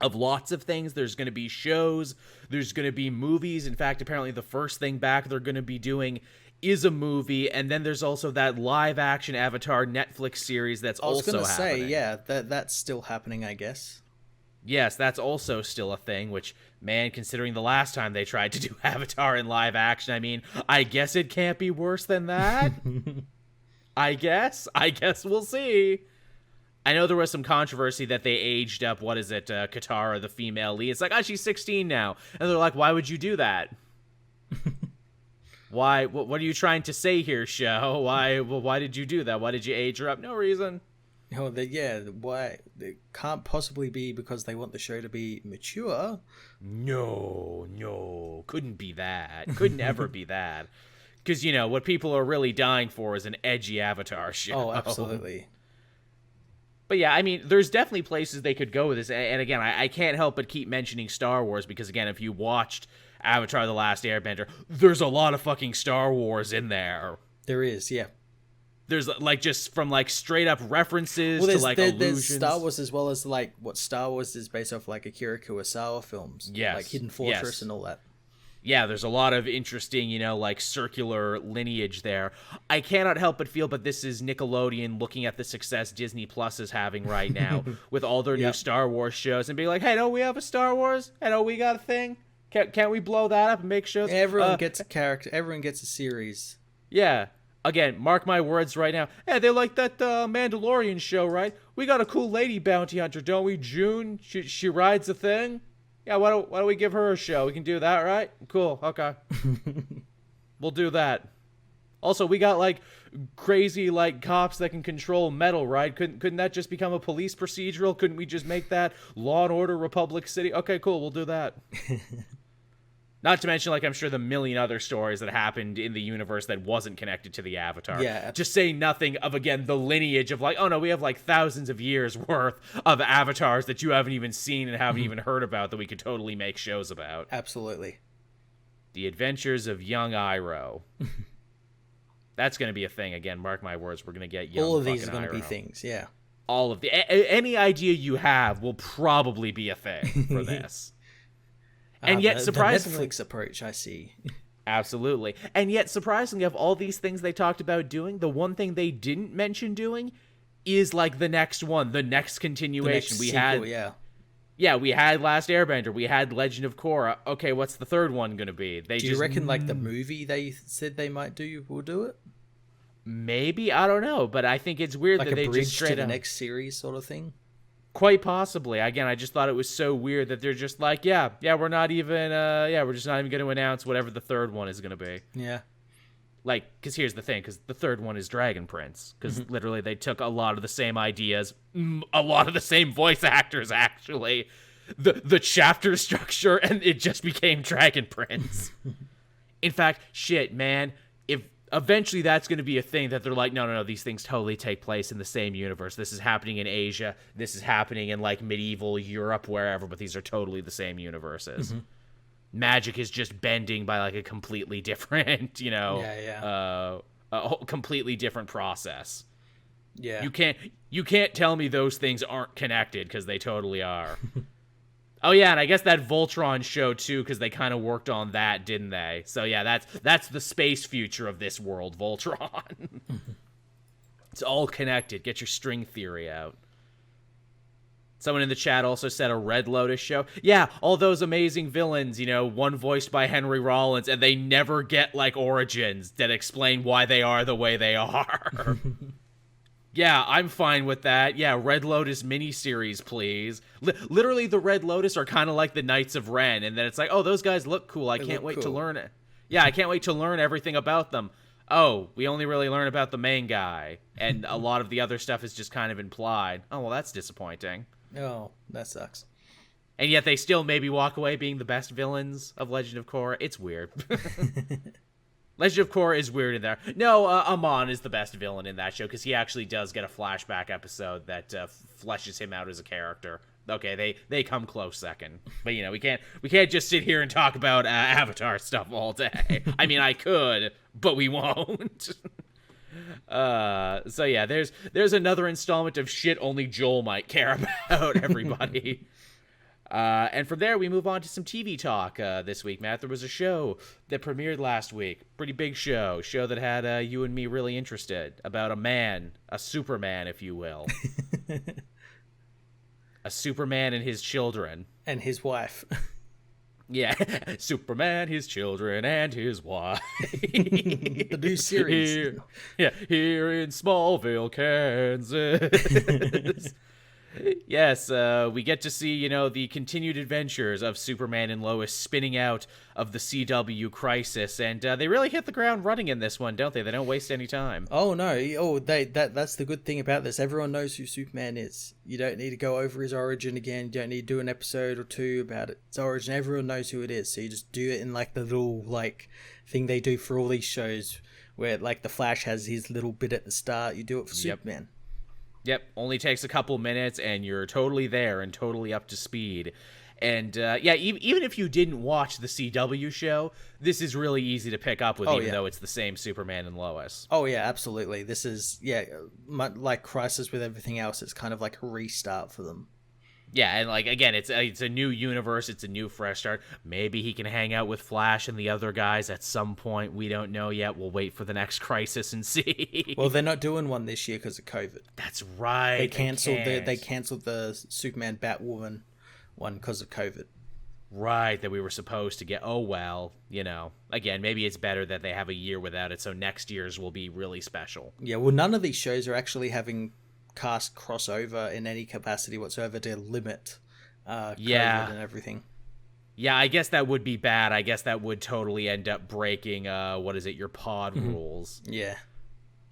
of lots of things. There's going to be shows, there's going to be movies. In fact, apparently the first thing back they're going to be doing is a movie, and then there's also that live action Avatar Netflix series that's also happening. I was going to say, yeah, that's still happening, I guess. Yes, that's also still a thing, which, man, considering the last time they tried to do Avatar in live action, I mean, I guess it can't be worse than that. I guess we'll see. I know there was some controversy that they aged up, Katara, the female lead. It's like, she's 16 now. And they're like, why would you do that? Why? What are you trying to say here, show? Why did you do that? Why did you age her up? No reason. Why? It can't possibly be because they want the show to be mature. No, couldn't be that. Couldn't ever be that. Because, what people are really dying for is an edgy Avatar show. Oh, absolutely. But yeah, I mean, there's definitely places they could go with this. And again, I can't help but keep mentioning Star Wars because, again, if you watched Avatar: The Last Airbender, there's a lot of fucking Star Wars in there. There is, yeah. There's, like, just from, like, straight-up references to, like, allusions. There's Star Wars as well as, like, what Star Wars is based off, like, Akira Kurosawa films. Yes. Like Hidden Fortress and all that. Yeah, there's a lot of interesting, like, circular lineage there. I cannot help but feel, but this is Nickelodeon looking at the success Disney Plus is having right now with all their new Star Wars shows and being like, hey, don't we have a Star Wars? Hey, don't we got a thing? Can't we blow that up and make shows? Everyone gets a character. Everyone gets a series. Yeah. Again, mark my words right now. Hey, they like that Mandalorian show, right? We got a cool lady bounty hunter, don't we? June, she rides a thing. Yeah, why don't we give her a show? We can do that, right? Cool. Okay. We'll do that. Also, we got like crazy like cops that can control metal, right? Couldn't that just become a police procedural? Couldn't we just make that Law and Order Republic City? Okay, cool. We'll do that. Not to mention, like, I'm sure the million other stories that happened in the universe that wasn't connected to the Avatar. Yeah. Just saying nothing of, again, the lineage of, like, oh, no, we have, like, thousands of years worth of avatars that you haven't even seen and haven't even heard about that we could totally make shows about. Absolutely. The Adventures of Young Iroh. That's going to be a thing. Again, mark my words, we're going to get young All of these are going to be things, yeah. All of the... any idea you have will probably be a thing for this. And yet, surprisingly, the Netflix approach, I see. Absolutely. And yet, surprisingly, of all these things they talked about doing, the one thing they didn't mention doing is, like, the next one, the next continuation. Yeah, we had Last Airbender, we had Legend of Korra. Okay, what's the third one going to be? Do you reckon, like, the movie they said they might do will do it? Maybe, I don't know, but I think it's weird like that they just straight to the next series sort of thing. Quite possibly. Again, I just thought it was so weird that they're just like, we're not even, we're just not even going to announce whatever the third one is going to be. Yeah. Like, because here's the thing, because the third one is Dragon Prince, because literally they took a lot of the same ideas, a lot of the same voice actors, actually, the chapter structure, and it just became Dragon Prince. In fact, shit, man, if eventually that's going to be a thing that they're like, no, these things totally take place in the same universe. This is happening in Asia. This is happening in, like, medieval Europe, wherever, but these are totally the same universes. Magic is just bending by, like, a completely different, a completely different process. Yeah. You can't tell me those things aren't connected, because they totally are. Oh, yeah, and I guess that Voltron show, too, because they kind of worked on that, didn't they? So, yeah, that's the space future of this world, Voltron. It's all connected. Get your string theory out. Someone in the chat also said a Red Lotus show. Yeah, all those amazing villains, one voiced by Henry Rollins, and they never get, like, origins that explain why they are the way they are. Yeah, I'm fine with that. Yeah, Red Lotus miniseries, please. Literally, the Red Lotus are kind of like the Knights of Ren, and then it's like, oh, those guys look cool. I can't wait to learn it. Yeah, I can't wait to learn everything about them. Oh, we only really learn about the main guy, and a lot of the other stuff is just kind of implied. Oh, well, that's disappointing. Oh, that sucks. And yet they still maybe walk away being the best villains of Legend of Korra. It's weird. Legend of Korra is weird in there. No, Amon is the best villain in that show because he actually does get a flashback episode that fleshes him out as a character. Okay, they come close second, but we can't just sit here and talk about Avatar stuff all day. I mean, I could, but we won't. So yeah, there's another installment of shit only Joel might care about. Everybody. And from there, we move on to some TV talk this week, Matt. There was a show that premiered last week. Pretty big show that had you and me really interested. About a man, a Superman, if you will. A Superman and his children. And his wife. Yeah, Superman, his children, and his wife. The new series. Here in Smallville, Kansas. Yes, we get to see, the continued adventures of Superman and Lois spinning out of the CW crisis, and they really hit the ground running in this one, don't they? They don't waste any time. Oh, no. Oh, that's the good thing about this. Everyone knows who Superman is. You don't need to go over his origin again. You don't need to do an episode or two about its origin. Everyone knows who it is, so you just do it in, like, the little, like, thing they do for all these shows, where, like, the Flash has his little bit at the start. You do it for Superman. Yep, only takes a couple minutes, and you're totally there and totally up to speed. And, even if you didn't watch the CW show, this is really easy to pick up with, though it's the same Superman and Lois. Oh, yeah, absolutely. This is, like Crisis with everything else, it's kind of like a restart for them. Yeah, and, like, again, it's a new universe, it's a new fresh start. Maybe he can hang out with Flash and the other guys at some point. We don't know yet. We'll wait for the next Crisis and see. Well, they're not doing one this year because of COVID. That's right. They canceled the Superman Batwoman one because of COVID. Right, that we were supposed to get. Oh, well, again, maybe it's better that they have a year without it, so next year's will be really special. Yeah, well, none of these shows are actually having cast crossover in any capacity whatsoever to limit COVID and everything. Yeah, I guess that would be bad. I guess that would totally end up breaking, your pod rules. Yeah.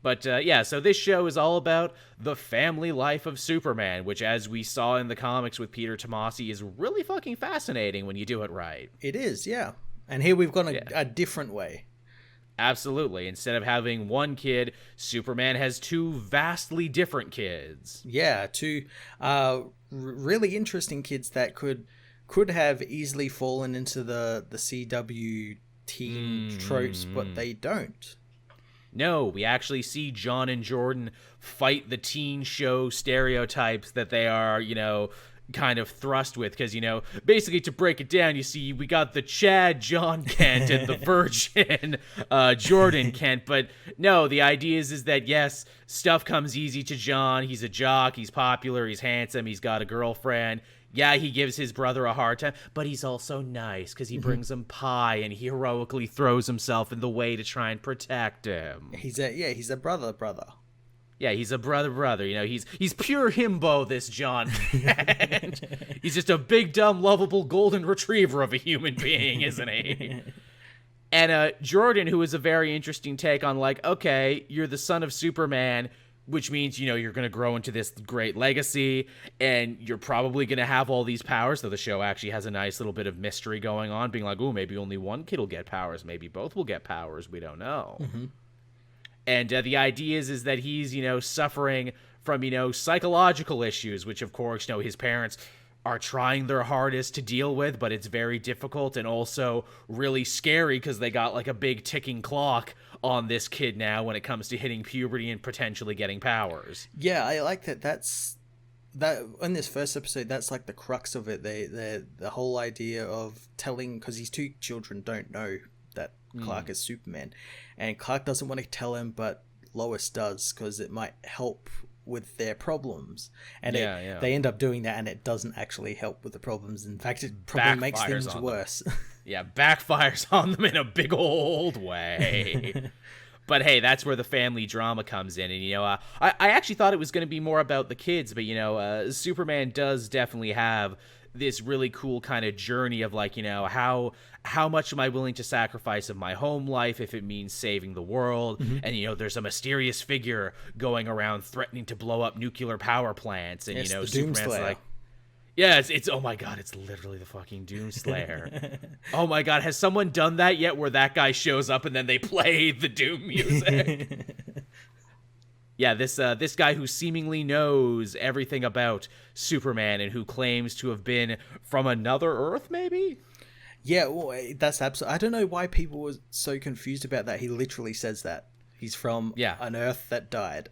But yeah, so this show is all about the family life of Superman, which, as we saw in the comics with Peter Tomasi, is really fucking fascinating when you do it right. It is, yeah. And here we've gone a different way. Absolutely. Instead of having one kid, Superman has two vastly different kids. Yeah, two really interesting kids that could have easily fallen into the CW teen tropes, but they don't. No, we actually see John and Jordan fight the teen show stereotypes that they are, kind of thrust with. Because, basically to break it down, you see, we got the Chad John Kent and the Virgin Jordan Kent. But no, the idea is that, yes, stuff comes easy to John. He's a jock. He's popular. He's handsome. He's got a girlfriend. Yeah, he gives his brother a hard time, but he's also nice because he brings him pie and he heroically throws himself in the way to try and protect him. He's a brother. Yeah, he's a brother. He's pure himbo, this John. He's just a big, dumb, lovable golden retriever of a human being, isn't he? And Jordan, who is a very interesting take on, like, okay, you're the son of Superman, which means, you're going to grow into this great legacy, and you're probably going to have all these powers, though the show actually has a nice little bit of mystery going on, being like, ooh, maybe only one kid will get powers, maybe both will get powers, we don't know. Mm-hmm. And the idea is that he's, suffering from, psychological issues, which, of course, his parents are trying their hardest to deal with, but it's very difficult and also really scary because they got, like, a big ticking clock on this kid now when it comes to hitting puberty and potentially getting powers. Yeah, I like that. That's in this first episode, that's like the crux of it. The whole idea of telling, because these two children don't know that Clark is Superman, and Clark doesn't want to tell him, but Lois does because it might help with their problems, and they end up doing that, and it doesn't actually help with the problems. In fact, it probably makes things worse. Yeah, backfires on them in a big old way. But hey, that's where the family drama comes in. And, I actually thought it was going to be more about the kids, but, Superman does definitely have this really cool kind of journey of, like, how much am I willing to sacrifice of my home life if it means saving the world? Mm-hmm. And, there's a mysterious figure going around threatening to blow up nuclear power plants. And, Superman's like, yeah, it's oh my god, it's literally the fucking Doomslayer. Oh my god, has someone done that yet where that guy shows up and then they play the Doom music? Yeah, this guy who seemingly knows everything about Superman and who claims to have been from another Earth, maybe? Yeah, well, that's absolutely... I don't know why people were so confused about that. He literally says that. He's from an Earth that died.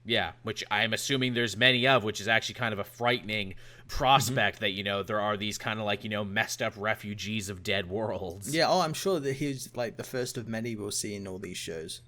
Yeah, which I'm assuming there's many of, which is actually kind of a frightening prospect that, there are these kind of like, messed up refugees of dead worlds. Yeah, I'm sure that he's like the first of many we'll see in all these shows.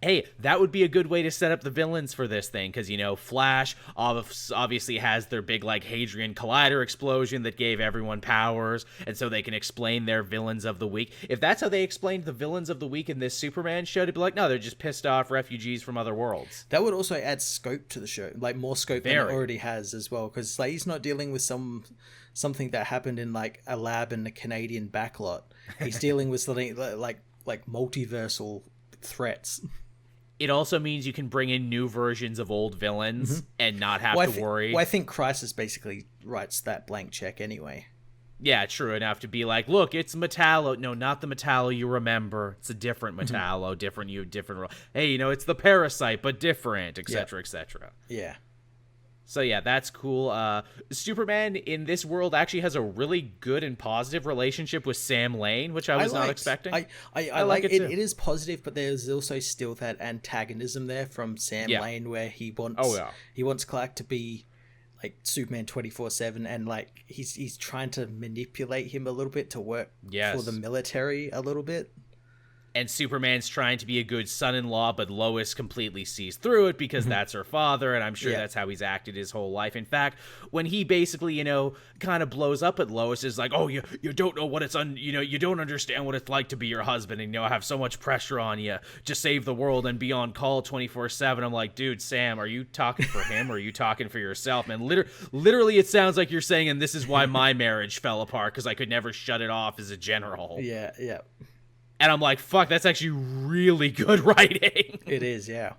Hey, that would be a good way to set up the villains for this thing, because, Flash obviously has their big, like, Hadrian Collider explosion that gave everyone powers, and so they can explain their villains of the week. If that's how they explained the villains of the week in this Superman show, to be like, no, they're just pissed off refugees from other worlds. That would also add scope to the show, like, more scope than it already has as well, because, like, he's not dealing with something that happened in, like, a lab in the Canadian backlot. He's dealing with something like multiversal threats. It also means you can bring in new versions of old villains and not have to worry. Well, I think Crisis basically writes that blank check anyway. Yeah, true enough to be like, look, it's Metallo. No, not the Metallo you remember. It's a different Metallo, different you, different. Hey, it's the Parasite, but different, etc., etc. Yeah. So yeah, that's cool. Superman in this world actually has a really good and positive relationship with Sam Lane, which I was not expecting. I like it too. It is positive, but there's also still that antagonism there from Sam Lane, where he wants Clark to be like Superman 24/7, and like he's trying to manipulate him a little bit to work for the military a little bit. and Superman's trying to be a good son-in-law, but Lois completely sees through it because that's her father, and I'm sure that's how he's acted his whole life. In fact, when he basically, kind of blows up at Lois, is like, oh, you don't know what it's you don't understand what it's like to be your husband, and I have so much pressure on you to save the world and be on call 24/7. I'm like, dude, Sam, are you talking for him or are you talking for yourself, man? Literally, it sounds like you're saying, and this is why my marriage fell apart, because I could never shut it off as a general. Yeah. And I'm like, fuck, that's actually really good writing. It is, yeah.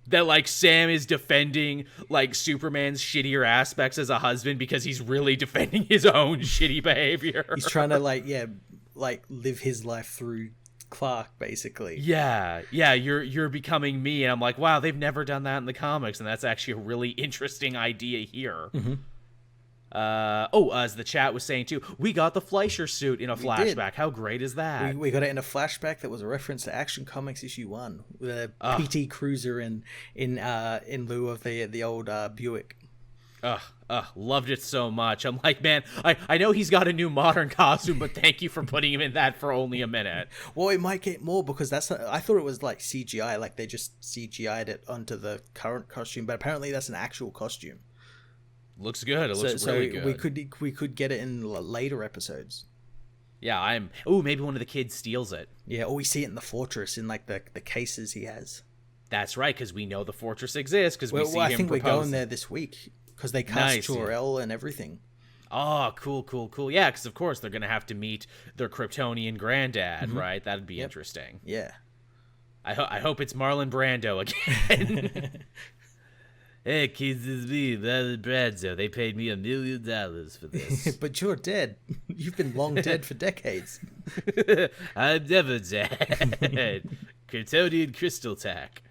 That, like, Sam is defending, like, Superman's shittier aspects as a husband because he's really defending his own shitty behavior. He's trying to, live his life through Clark, basically. Yeah, you're becoming me. And I'm like, wow, they've never done that in the comics. And that's actually a really interesting idea here. Mm-hmm. As the chat was saying too, we got the Fleischer suit in a flashback. How great is that? We got it in a flashback that was a reference to Action Comics issue 1, with a PT Cruiser in lieu of the old Buick. Loved it so much. I'm like, man, I know he's got a new modern costume, but thank you for putting him in that for only a minute. Well, it might get more because I thought it was like CGI, like they just CGI'd it onto the current costume, but apparently that's an actual costume. Looks good. It looks really good. We could get it in later episodes. Yeah, maybe one of the kids steals it. Yeah, or we see it in the fortress in like the cases he has. That's right, because we know the fortress exists because we see him. I think propose. we're going there this week because they cast Jor-El and everything. Oh, cool. Yeah, because of course they're gonna have to meet their Kryptonian granddad, right? That'd be interesting. Yeah. I hope it's Marlon Brando again. Hey, kids, it's me, Marlon Brando. They paid me $1 million for this. But you're dead. You've been long dead for decades. I'm never dead. Kryptonian crystal tack.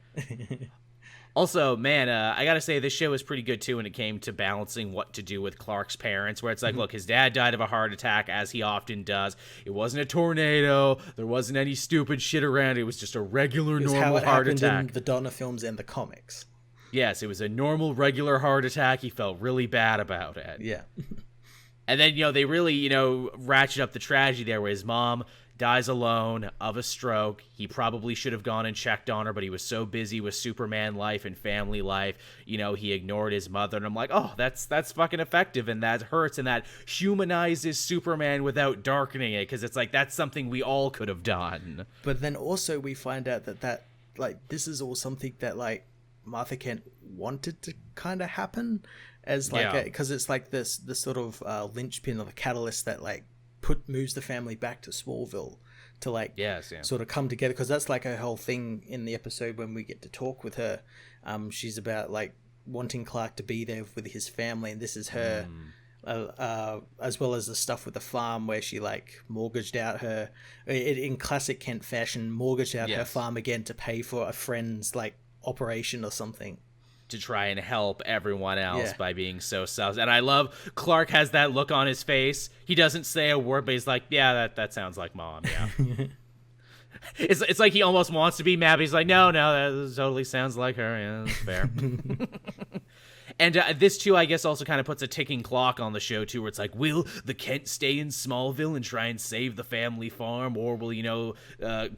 Also, man, I gotta say, this show is pretty good, too, when it came to balancing what to do with Clark's parents, where it's like, look, his dad died of a heart attack, as he often does. It wasn't a tornado. There wasn't any stupid shit around. It was just a regular, normal heart attack. In the Donner films and the comics. Yes, it was a normal, regular heart attack. He felt really bad about it. Yeah. And then, they really, ratchet up the tragedy there where his mom dies alone of a stroke. He probably should have gone and checked on her, but he was so busy with Superman life and family life, he ignored his mother. And I'm like, oh, that's fucking effective, and that hurts, and that humanizes Superman without darkening it, because it's like, that's something we all could have done. But then also we find out that this is all something that, Martha Kent wanted to kind of happen as because it's like the sort of linchpin or the catalyst that moves the family back to Smallville to sort of come together, because that's like her whole thing in the episode when we get to talk with her. She's about wanting Clark to be there with his family, and this is her as well as the stuff with the farm where she mortgaged out her in classic Kent fashion, mortgaged out her farm again to pay for a friend's operation or something, to try and help everyone else by being so selfish. And I love Clark has that look on his face. He doesn't say a word, but he's like, yeah, that sounds like Mom. Yeah. It's like he almost wants to be mad, but he's like, no, that totally sounds like her. Yeah, that's fair. And this, too, I guess also kind of puts a ticking clock on the show, too, where it's like, will the Kent stay in Smallville and try and save the family farm? Or will,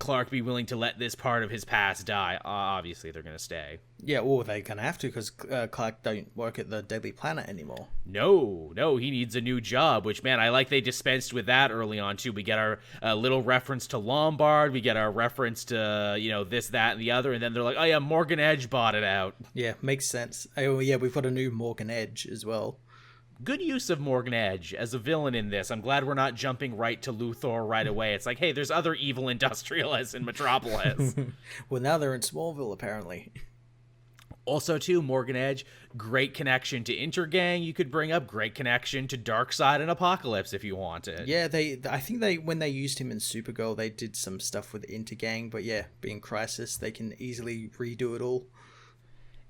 Clark be willing to let this part of his past die? Obviously, they're going to stay. Yeah, or they're going to have to, because Clark don't work at the Daily Planet anymore. No, he needs a new job, which, man, I like they dispensed with that early on, too. We get our little reference to Lombard. We get our reference to, this, that, and the other. And then they're like, oh, yeah, Morgan Edge bought it out. Yeah, makes sense. Oh, yeah, we've got a new Morgan Edge as well. Good use of Morgan Edge as a villain in this. I'm glad we're not jumping right to Luthor right away. It's like, hey, there's other evil industrialists in Metropolis. Well, now they're in Smallville, apparently. Also, too, Morgan Edge, great connection to Intergang. You could bring up great connection to Darkseid and Apocalypse if you wanted. Yeah, I think when they used him in Supergirl, they did some stuff with Intergang. But yeah, being Crisis, they can easily redo it all.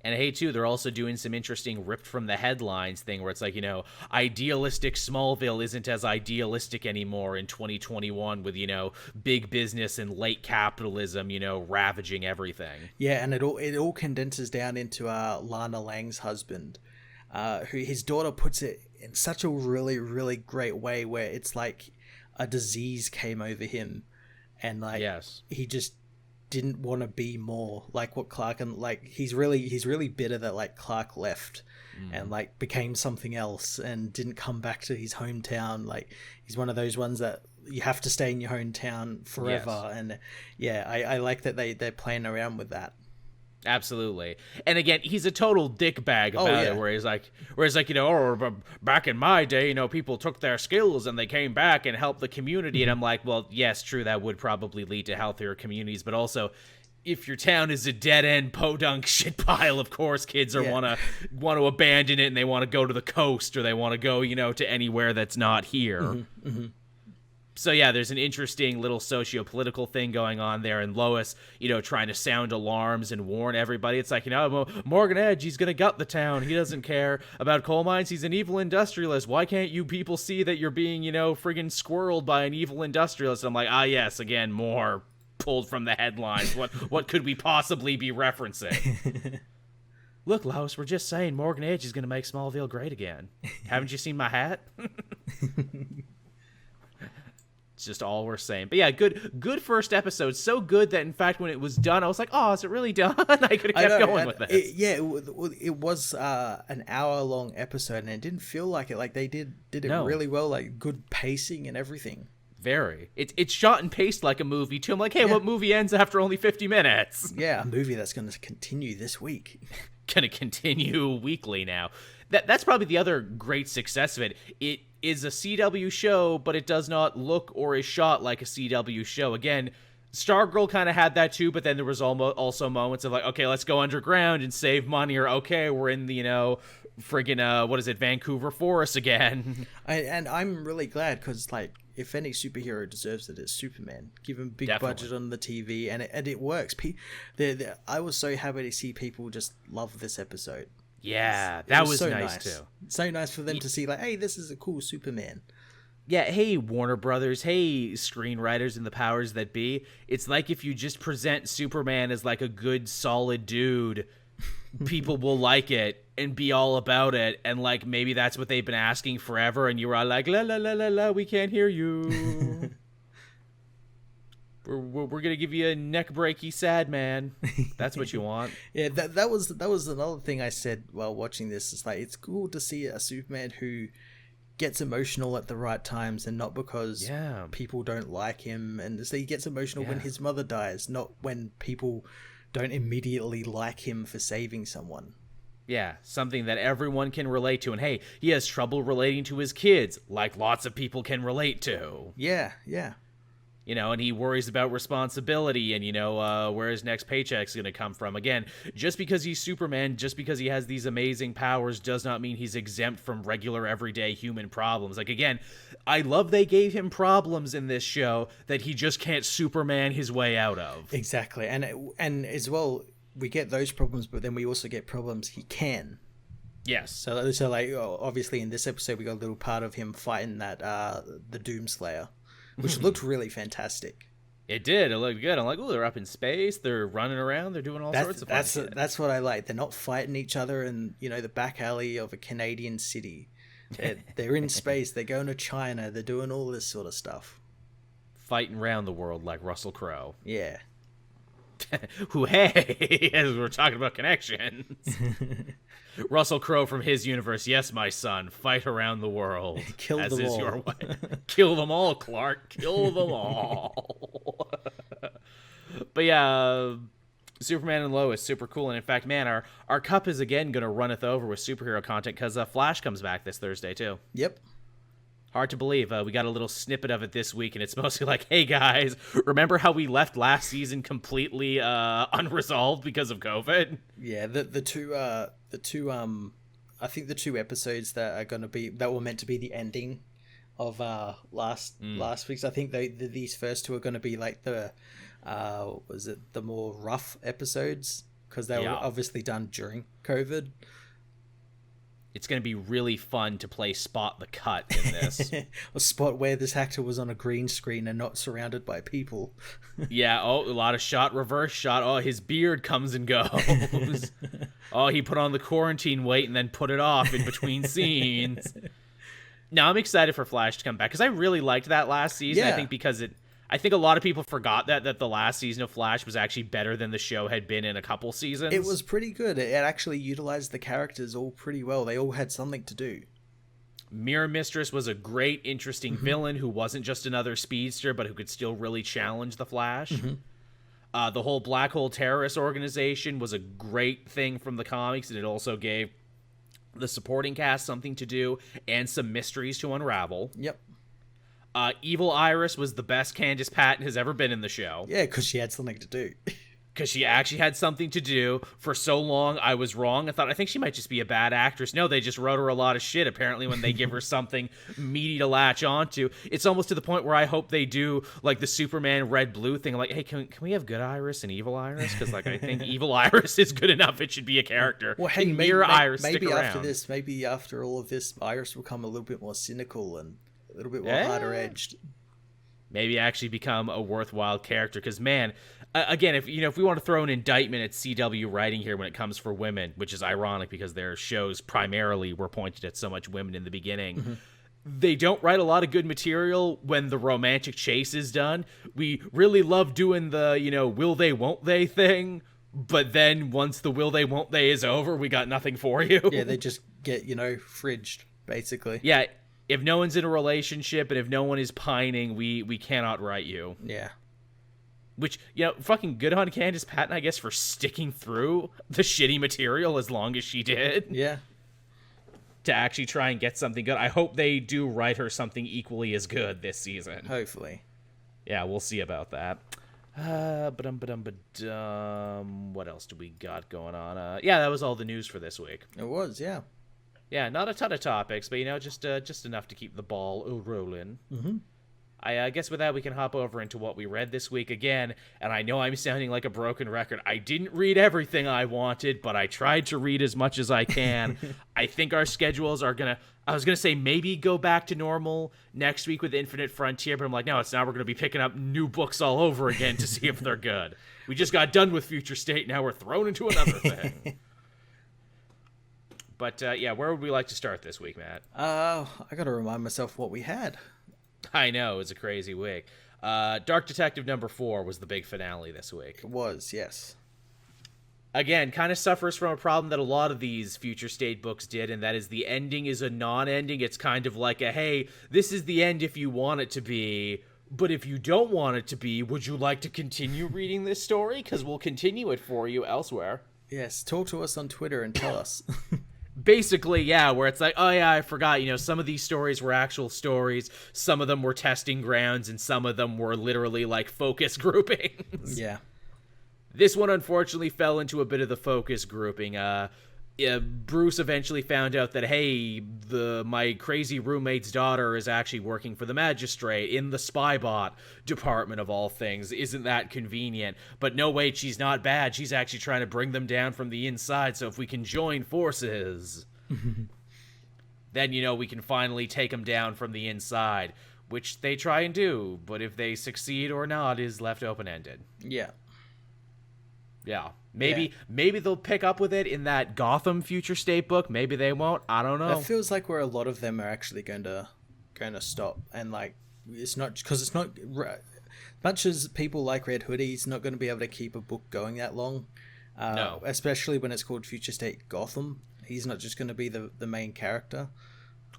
And hey, too, they're also doing some interesting ripped from the headlines thing where it's like, idealistic Smallville isn't as idealistic anymore in 2021 with, big business and late capitalism, ravaging everything. Yeah, and it all condenses down into Lana Lang's husband, who his daughter puts it in such a really, really great way where it's like a disease came over him. and like Yes. he just didn't want to be more like what Clark, and like he's really bitter that like Clark left and like became something else and didn't come back to his hometown. Like he's one of those ones that you have to stay in your hometown forever. Yes. And yeah, I like that they're playing around with that. Absolutely. And again, he's a total dickbag about it, where he's like, oh, back in my day, people took their skills and they came back and helped the community. And I'm like, well, yes, true, that would probably lead to healthier communities, but also, if your town is a dead-end podunk shit pile, of course kids want to abandon it, and they want to go to the coast, or they want to go, to anywhere that's not here. So yeah, there's an interesting little socio-political thing going on there, and Lois, trying to sound alarms and warn everybody. It's like, Morgan Edge, he's gonna gut the town. He doesn't care about coal mines. He's an evil industrialist. Why can't you people see that you're being, friggin' squirreled by an evil industrialist? I'm like, yes, again, more pulled from the headlines. What could we possibly be referencing? Look, Lois, we're just saying Morgan Edge is gonna make Smallville great again. Haven't you seen my hat? It's just all we're saying. But yeah, good first episode. So good that, in fact, when it was done, I was like, oh, is it really done? I could have kept going with this. It was an hour-long episode, and it didn't feel like it. Like, they did it really well, like, good pacing and everything. Very. It's shot and paced like a movie, too. I'm like, hey, what movie ends after only 50 minutes? Yeah, a movie that's going to continue this week. Going to continue weekly now. That's probably the other great success of it. It is a CW show, but it does not look or is shot like a CW show. Again, Stargirl kind of had that too, but then there was also moments of like, okay, let's go underground and save money, or okay, we're in the, friggin', Vancouver forest again. And I'm really glad, because, like, if any superhero deserves it, it's Superman. Give him big budget on the TV, and it works. I was so happy to see people just love this episode. Yeah, that was so nice too. So nice for them to see, like, hey, this is a cool Superman. Yeah, hey, Warner Brothers, hey, screenwriters and the powers that be. It's like if you just present Superman as, like, a good, solid dude, people will like it and be all about it. And, like, maybe that's what they've been asking forever, and you were all like, la, la, la, la, la, we can't hear you. We're gonna give you a neck breaky sad man. That's what you want. Yeah, that was another thing I said while watching this. It's like, it's cool to see a Superman who gets emotional at the right times, and not because people don't like him. And so he gets emotional when his mother dies, not when people don't immediately like him for saving someone. Yeah, something that everyone can relate to. And hey, he has trouble relating to his kids, like lots of people can relate to. Yeah. And he worries about responsibility and, where his next paycheck's going to come from. Again, just because he's Superman, just because he has these amazing powers, does not mean he's exempt from regular, everyday human problems. Like, again, I love they gave him problems in this show that he just can't Superman his way out of. Exactly. And as well, we get those problems, but then we also get problems he can. Yes. So like, obviously in this episode, we got a little part of him fighting that the Doomslayer, which looked really fantastic. It did. It looked good. I'm like, oh, they're up in space. They're running around. They're doing all sorts of fun shit. That's what I like. They're not fighting each other in, the back alley of a Canadian city. They're in space. They're going to China. They're doing all this sort of stuff. Fighting around the world like Russell Crowe. Yeah. Who, hey, as we're talking about connections. Russell Crowe from his universe. Yes, my son, fight around the world. Kill as them is all. Your way. Kill them all, Clark. Kill them all. But yeah, Superman and Lois, super cool. And in fact, man, our cup is again going to runneth over with superhero content, because Flash comes back this Thursday too. Yep. Hard to believe. We got a little snippet of it this week, and it's mostly like, hey, guys, remember how we left last season completely unresolved because of COVID? Yeah, the two I think the two episodes that were meant to be the ending of last week's, I think these first two are going to be like the more rough episodes, because they were obviously done during COVID. It's going to be really fun to play Spot the Cut in this. A spot where this actor was on a green screen and not surrounded by people. Yeah, a lot of shot, reverse shot. Oh, his beard comes and goes. Oh, he put on the quarantine weight and then put it off in between scenes. Now, I'm excited for Flash to come back, because I really liked that last season. Yeah. I think because I think a lot of people forgot that the last season of Flash was actually better than the show had been in a couple seasons. It was pretty good. It actually utilized the characters all pretty well. They all had something to do. Mirror Mistress was a great, interesting villain who wasn't just another speedster, but who could still really challenge the Flash. The whole Black Hole Terrorist Organization was a great thing from the comics, and it also gave the supporting cast something to do and some mysteries to unravel. Yep. Evil Iris was the best Candice Patton has ever been in the show. Yeah, because she had something to do. Because she actually had something to do. For so long, I was wrong. I think she might just be a bad actress. No, they just wrote her a lot of shit, apparently, when they give her something meaty to latch onto. It's almost to the point where I hope they do, like, the Superman red-blue thing. Like, hey, can we have good Iris and evil Iris? Because, like, I think evil Iris is good enough. It should be a character. Well, hey, Iris maybe after all of this, Iris will become a little bit more cynical and a little bit more harder-edged. Maybe actually become a worthwhile character. Because, man... again, if we want to throw an indictment at CW writing here when it comes for women, which is ironic because their shows primarily were pointed at so much women in the beginning, they don't write a lot of good material when the romantic chase is done. We really love doing the, will they, won't they thing, but then once the will they, won't they is over, we got nothing for you. Yeah, they just get, fridged, basically. Yeah, if no one's in a relationship and if no one is pining, we cannot write you. Yeah. Which, fucking good on Candice Patton, I guess, for sticking through the shitty material as long as she did. Yeah. To actually try and get something good. I hope they do write her something equally as good this season. Hopefully. Yeah, we'll see about that. What else do we got going on? Yeah, that was all the news for this week. It was, yeah. Yeah, not a ton of topics, but, just enough to keep the ball rolling. I guess with that, we can hop over into what we read this week again, and I know I'm sounding like a broken record. I didn't read everything I wanted, but I tried to read as much as I can. I think our schedules are I was going to say maybe go back to normal next week with Infinite Frontier, but I'm like, no, it's now we're going to be picking up new books all over again to see if they're good. We just got done with Future State, now we're thrown into another thing. But, yeah, where would we like to start this week, Matt? I got to remind myself what we had. I know, it was a crazy week. Dark Detective #4 was the big finale this week. It was, yes. Again, kind of suffers from a problem that a lot of these Future State books did, and that is the ending is a non-ending. It's kind of like a, hey, this is the end if you want it to be, but if you don't want it to be, would you like to continue reading this story? Because we'll continue it for you elsewhere. Yes, talk to us on Twitter and tell us. Basically, yeah, where it's like, oh yeah, I forgot, some of these stories were actual stories, some of them were testing grounds, and some of them were literally like focus groupings. Yeah. This one unfortunately fell into a bit of the focus grouping. Bruce eventually found out that, hey, my crazy roommate's daughter is actually working for the magistrate in the Spybot department of all things. Isn't that convenient? But no, wait, she's not bad. She's actually trying to bring them down from the inside, so if we can join forces, then, we can finally take them down from the inside, which they try and do, but if they succeed or not is left open-ended. Yeah. Yeah. Maybe they'll pick up with it in that Gotham Future State book. Maybe they won't. I don't know. It feels like where a lot of them are actually going to stop, and like it's not because it's not much as people like Red Hoodie. He's not going to be able to keep a book going that long. No, especially when it's called Future State Gotham. He's not just going to be the main character.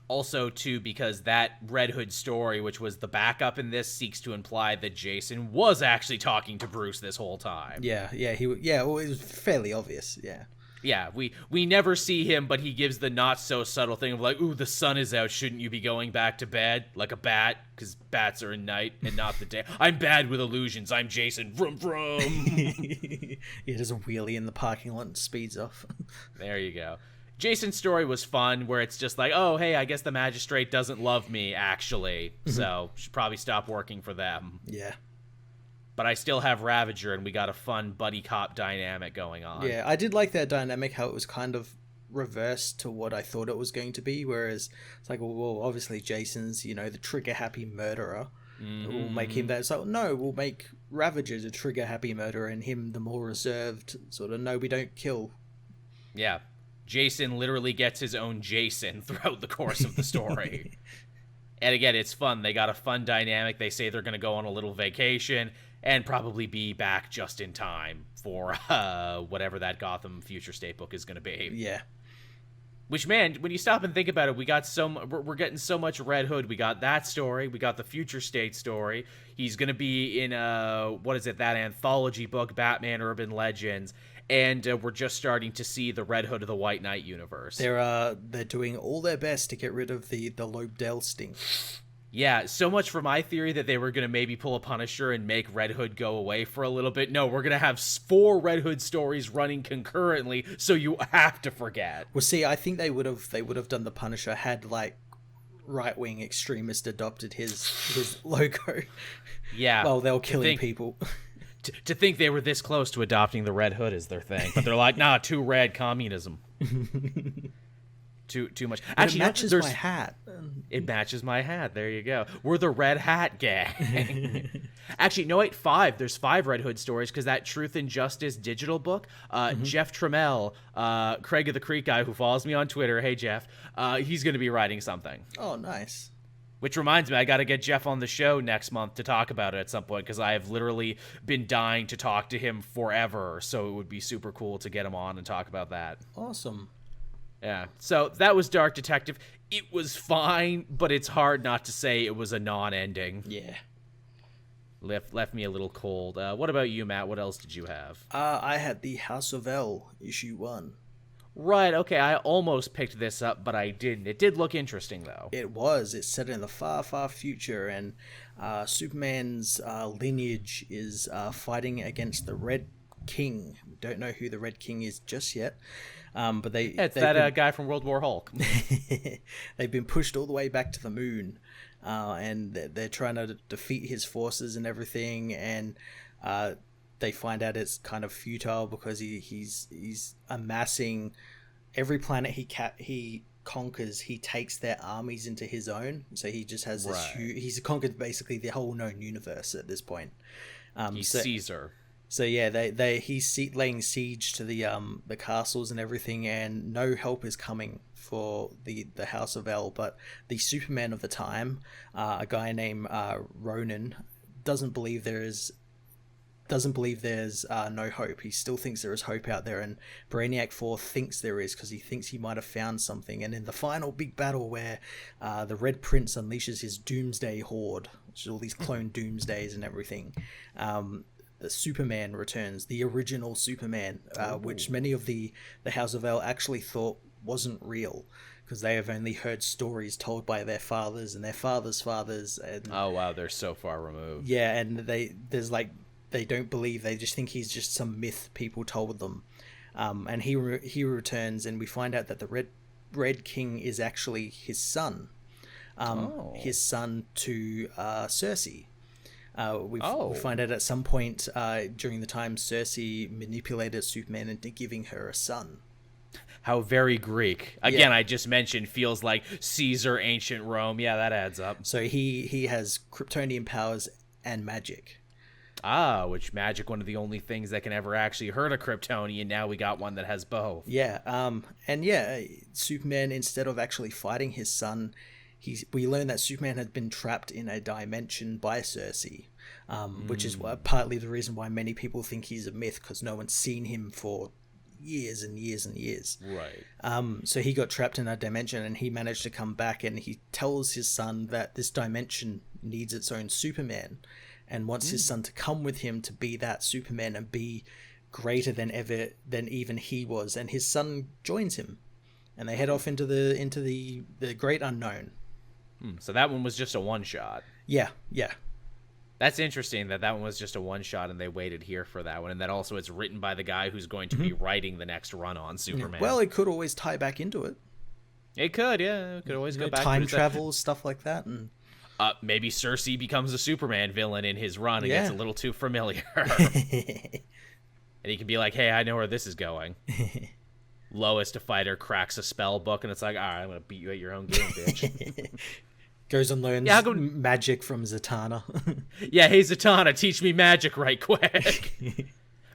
Also, too, because that Red Hood story, which was the backup in this, seeks to imply that Jason was actually talking to Bruce this whole time. Yeah, well, it was fairly obvious, yeah. Yeah, we never see him, but he gives the not-so-subtle thing of like, ooh, the sun is out, shouldn't you be going back to bed? Like a bat, because bats are in night and not the day. I'm bad with illusions, I'm Jason, vroom vroom. He does a wheelie in the parking lot and speeds off. There you go. Jason's story was fun, where it's just like, oh, hey, I guess the magistrate doesn't love me, actually, so should probably stop working for them. Yeah. But I still have Ravager, and we got a fun buddy cop dynamic going on. Yeah, I did like that dynamic, how it was kind of reversed to what I thought it was going to be, whereas it's like, well obviously Jason's, the trigger-happy murderer. We'll make him that. So, no, we'll make Ravager the trigger-happy murderer, and him the more reserved, sort of, no, we don't kill. Yeah. Jason literally gets his own Jason throughout the course of the story. And again, it's fun. They got a fun dynamic. They say they're going to go on a little vacation and probably be back just in time for whatever that Gotham Future State book is going to be. Yeah. Which, man, when you stop and think about it, we're getting so much Red Hood. We got that story. We got the Future State story. He's going to be in, that anthology book, Batman Urban Legends. And we're just starting to see the Red Hood of the White Knight universe. They're doing all their best to get rid of the Lobdell sting. Yeah, so much for my theory that they were going to maybe pull a Punisher and make Red Hood go away for a little bit. No, we're going to have 4 Red Hood stories running concurrently, so you have to forget. Well, see, I think they would have done the Punisher had, like, right-wing extremists adopted his logo. Yeah. While they were killing people. To think they were this close to adopting the Red Hood as their thing, but they're like, nah, too rad communism. Too much. Actually, it matches my hat. It matches my hat. There you go. We're the Red Hat gang. Actually, no, wait, 5. There's 5 Red Hood stories because that Truth and Justice digital book, Jeff Trammell, Craig of the Creek guy who follows me on Twitter. Hey, Jeff. He's going to be writing something. Oh, nice. Which reminds me, I got to get Jeff on the show next month to talk about it at some point because I have literally been dying to talk to him forever. So it would be super cool to get him on and talk about that. Awesome. Yeah. So that was Dark Detective. It was fine, but it's hard not to say it was a non-ending. Yeah. Left me a little cold. What about you, Matt? What else did you have? I had the House of L, issue 1. Right, okay, I almost picked this up, but I didn't. It did look interesting, though. It was. It's set in the far, far future, and Superman's lineage is fighting against the Red King. We don't know who the Red King is just yet, but it's that guy from World War Hulk. They've been pushed all the way back to the moon, and they're trying to defeat his forces and everything, and they find out it's kind of futile because he's amassing every planet he conquers. He takes their armies into his own, so he just has this he's conquered basically the whole known universe at this point. He's Caesar. So yeah, he's laying siege to the castles and everything, and no help is coming for the House of L. But the Superman of the time, a guy named Ronan, doesn't believe there's no hope. He still thinks there is hope out there, and Brainiac 4 thinks there is because he thinks he might have found something. And in the final big battle where the Red Prince unleashes his Doomsday Horde, which is all these clone Doomsdays and everything, the Superman returns, the original Superman, which many of the House of L actually thought wasn't real because they have only heard stories told by their fathers and their fathers' fathers. And, oh wow, they're so far removed. Yeah, and they don't believe. They just think he's just some myth people told them. And he returns, and we find out that the Red King is actually his son. His son to Cersei. We find out at some point during the time Cersei manipulated Superman into giving her a son. How very Greek. Again, I just mentioned feels like Caesar, ancient Rome. Yeah, that adds up. So he has Kryptonian powers and magic. Which magic, one of the only things that can ever actually hurt a Kryptonian. Now we got one that has both. Yeah, Superman, instead of actually fighting his son, we learn that Superman had been trapped in a dimension by Cersei, which is partly the reason why many people think he's a myth, because no one's seen him for years and years and years. Right. So he got trapped in that dimension, and he managed to come back, and he tells his son that this dimension needs its own Superman, and wants his son to come with him to be that Superman and be greater than even he was. And his son joins him, and they head off into the great unknown. So that one was just a one shot. Yeah. That's interesting that one was just a one shot and they waited here for that one, and that also it's written by the guy who's going to be writing the next run on Superman. Well, it could always tie back into it. It could, yeah. It could always go back time travel, stuff like that, and maybe Cersei becomes a Superman villain in his run and gets a little too familiar. And he can be like, hey, I know where this is going. Lois, a fighter, cracks a spell book, and it's like, all right, I'm going to beat you at your own game, bitch. Goes and learns magic from Zatanna. Yeah, hey, Zatanna, teach me magic right quick.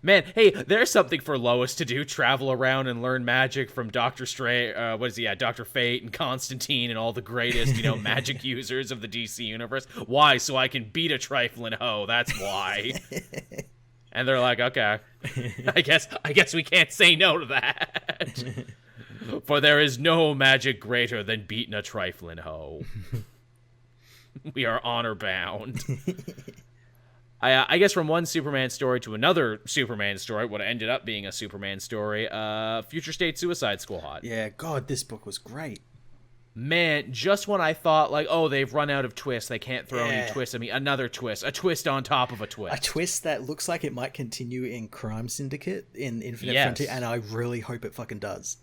Man, hey, there's something for Lois to do. Travel around and learn magic from Dr. Dr. Fate and Constantine and all the greatest, magic users of the DC universe. Why? So I can beat a trifling hoe. That's why. And they're like, okay, I guess we can't say no to that. For there is no magic greater than beating a trifling hoe. We are honor bound. I guess from one Superman story to another Superman story, what ended up being a Superman story, Future State Suicide Squad. Yeah, God, this book was great. Man, just when I thought, like, oh, they've run out of twists, they can't throw any twists. I mean, another twist, a twist on top of a twist. A twist that looks like it might continue in Crime Syndicate in Infinite Frontier, and I really hope it fucking does.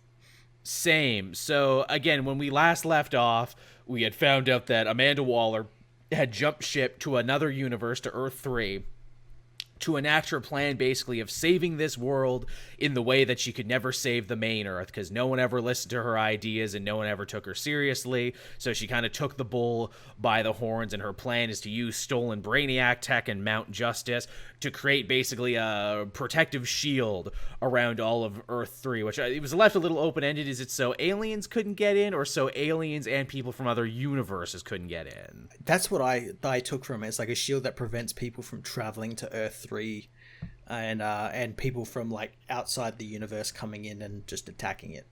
Same. So, again, when we last left off, we had found out that Amanda Waller had jumped ship to another universe, to Earth 3, to enact her plan, basically, of saving this world in the way that she could never save the main Earth, because no one ever listened to her ideas and no one ever took her seriously. So she kind of took the bull by the horns, and her plan is to use stolen Brainiac tech and Mount Justice to create basically a protective shield around all of Earth 3, which it was left a little open-ended. Is it so aliens couldn't get in, or so aliens and people from other universes couldn't get in? That's what I took from it. It's like a shield that prevents people from traveling to Earth 3 and people from like outside the universe coming in and just attacking it.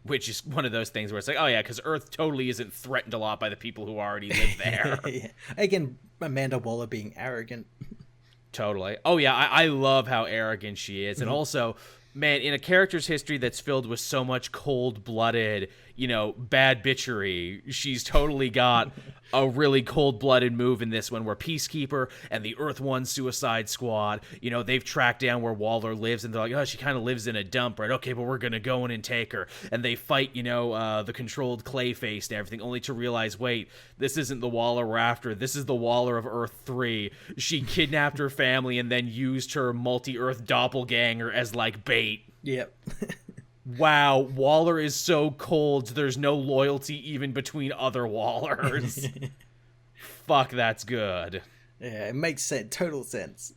Which is one of those things where it's like, oh yeah, because Earth totally isn't threatened a lot by the people who already live there. Yeah. Again, Amanda Waller being arrogant. Totally. Oh yeah, I love how arrogant she is. And also, man, in a character's history that's filled with so much cold-blooded, bad bitchery, she's totally got a really cold-blooded move in this one where Peacekeeper and the Earth 1 Suicide Squad, they've tracked down where Waller lives, and they're like, oh, she kind of lives in a dump, right? Okay, but we're going to go in and take her. And they fight, the controlled Clayface and everything, only to realize, wait, this isn't the Waller we're after. This is the Waller of Earth 3. She kidnapped her family and then used her multi-Earth doppelganger as, like, bait. Yep. Wow, Waller is so cold, there's no loyalty even between other Wallers. Fuck, that's good. Yeah, it makes sense, total sense.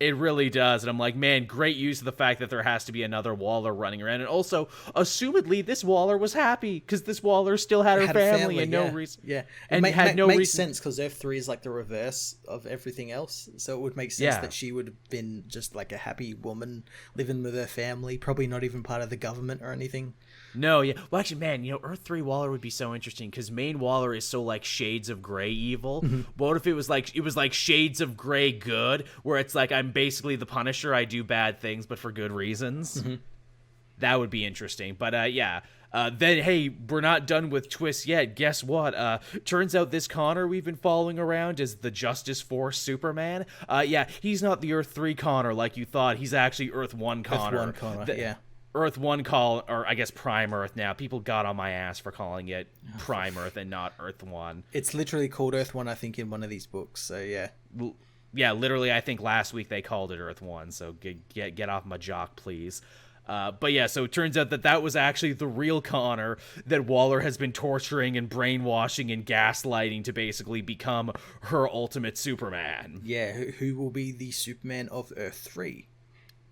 It really does, and I'm like, man, great use of the fact that there has to be another Waller running around, and also, assumedly, this Waller was happy, because this Waller still had her family and no reason. Yeah, and had no reason. It makes sense, because F3 is like the reverse of everything else, so it would make sense that she would have been just like a happy woman living with her family, probably not even part of the government or anything. No, yeah. Well, actually, man, Earth 3 Waller would be so interesting because main Waller is so like shades of gray evil. Mm-hmm. What if it was like shades of gray good, where it's like I'm basically the Punisher. I do bad things, but for good reasons. Mm-hmm. That would be interesting. But yeah. Then, hey, we're not done with twists yet. Guess what? Turns out this Connor we've been following around is the Justice Force Superman. Yeah, he's not the Earth 3 Connor like you thought. He's actually Earth 1 Connor. Earth 1 Connor, yeah. Earth 1 or I guess Prime Earth now. People got on my ass for calling it Prime Earth and not Earth 1. It's literally called Earth 1, I think, in one of these books, so yeah. Yeah, literally, I think last week they called it Earth 1, so get off my jock, please. But yeah, so it turns out that was actually the real Connor that Waller has been torturing and brainwashing and gaslighting to basically become her ultimate Superman. Yeah, who will be the Superman of Earth 3.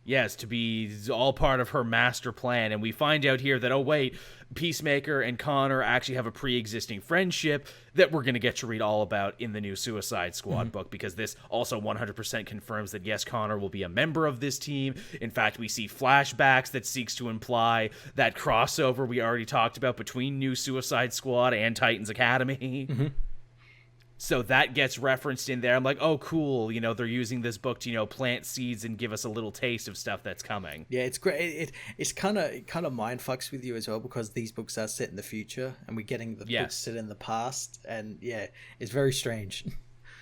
Yes, to be all part of her master plan. And we find out here that, oh, wait, Peacemaker and Connor actually have a pre-existing friendship that we're going to get to read all about in the new Suicide Squad book, because this also 100% confirms that, yes, Connor will be a member of this team. In fact, we see flashbacks that seeks to imply that crossover we already talked about between new Suicide Squad and Titans Academy. Mm-hmm. So that gets referenced in there. I'm like, oh, cool. They're using this book to, plant seeds and give us a little taste of stuff that's coming. Yeah, it's great. It kind of mind fucks with you as well, because these books are set in the future and we're getting the books set in the past. And yeah, it's very strange.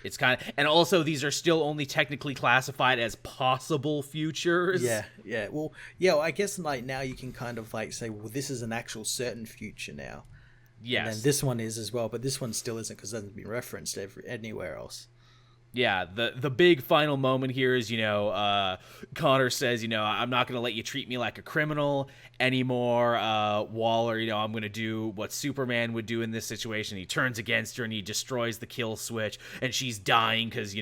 It's and also these are still only technically classified as possible futures. Yeah. Well, I guess like now you can kind of like say, well, this is an actual certain future now. Yes. And then this one is as well, but this one still isn't because it hasn't been referenced anywhere else. Yeah, the big final moment here is, Connor says, I'm not going to let you treat me like a criminal anymore. Waller, I'm going to do what Superman would do in this situation. He turns against her and he destroys the kill switch, and she's dying because,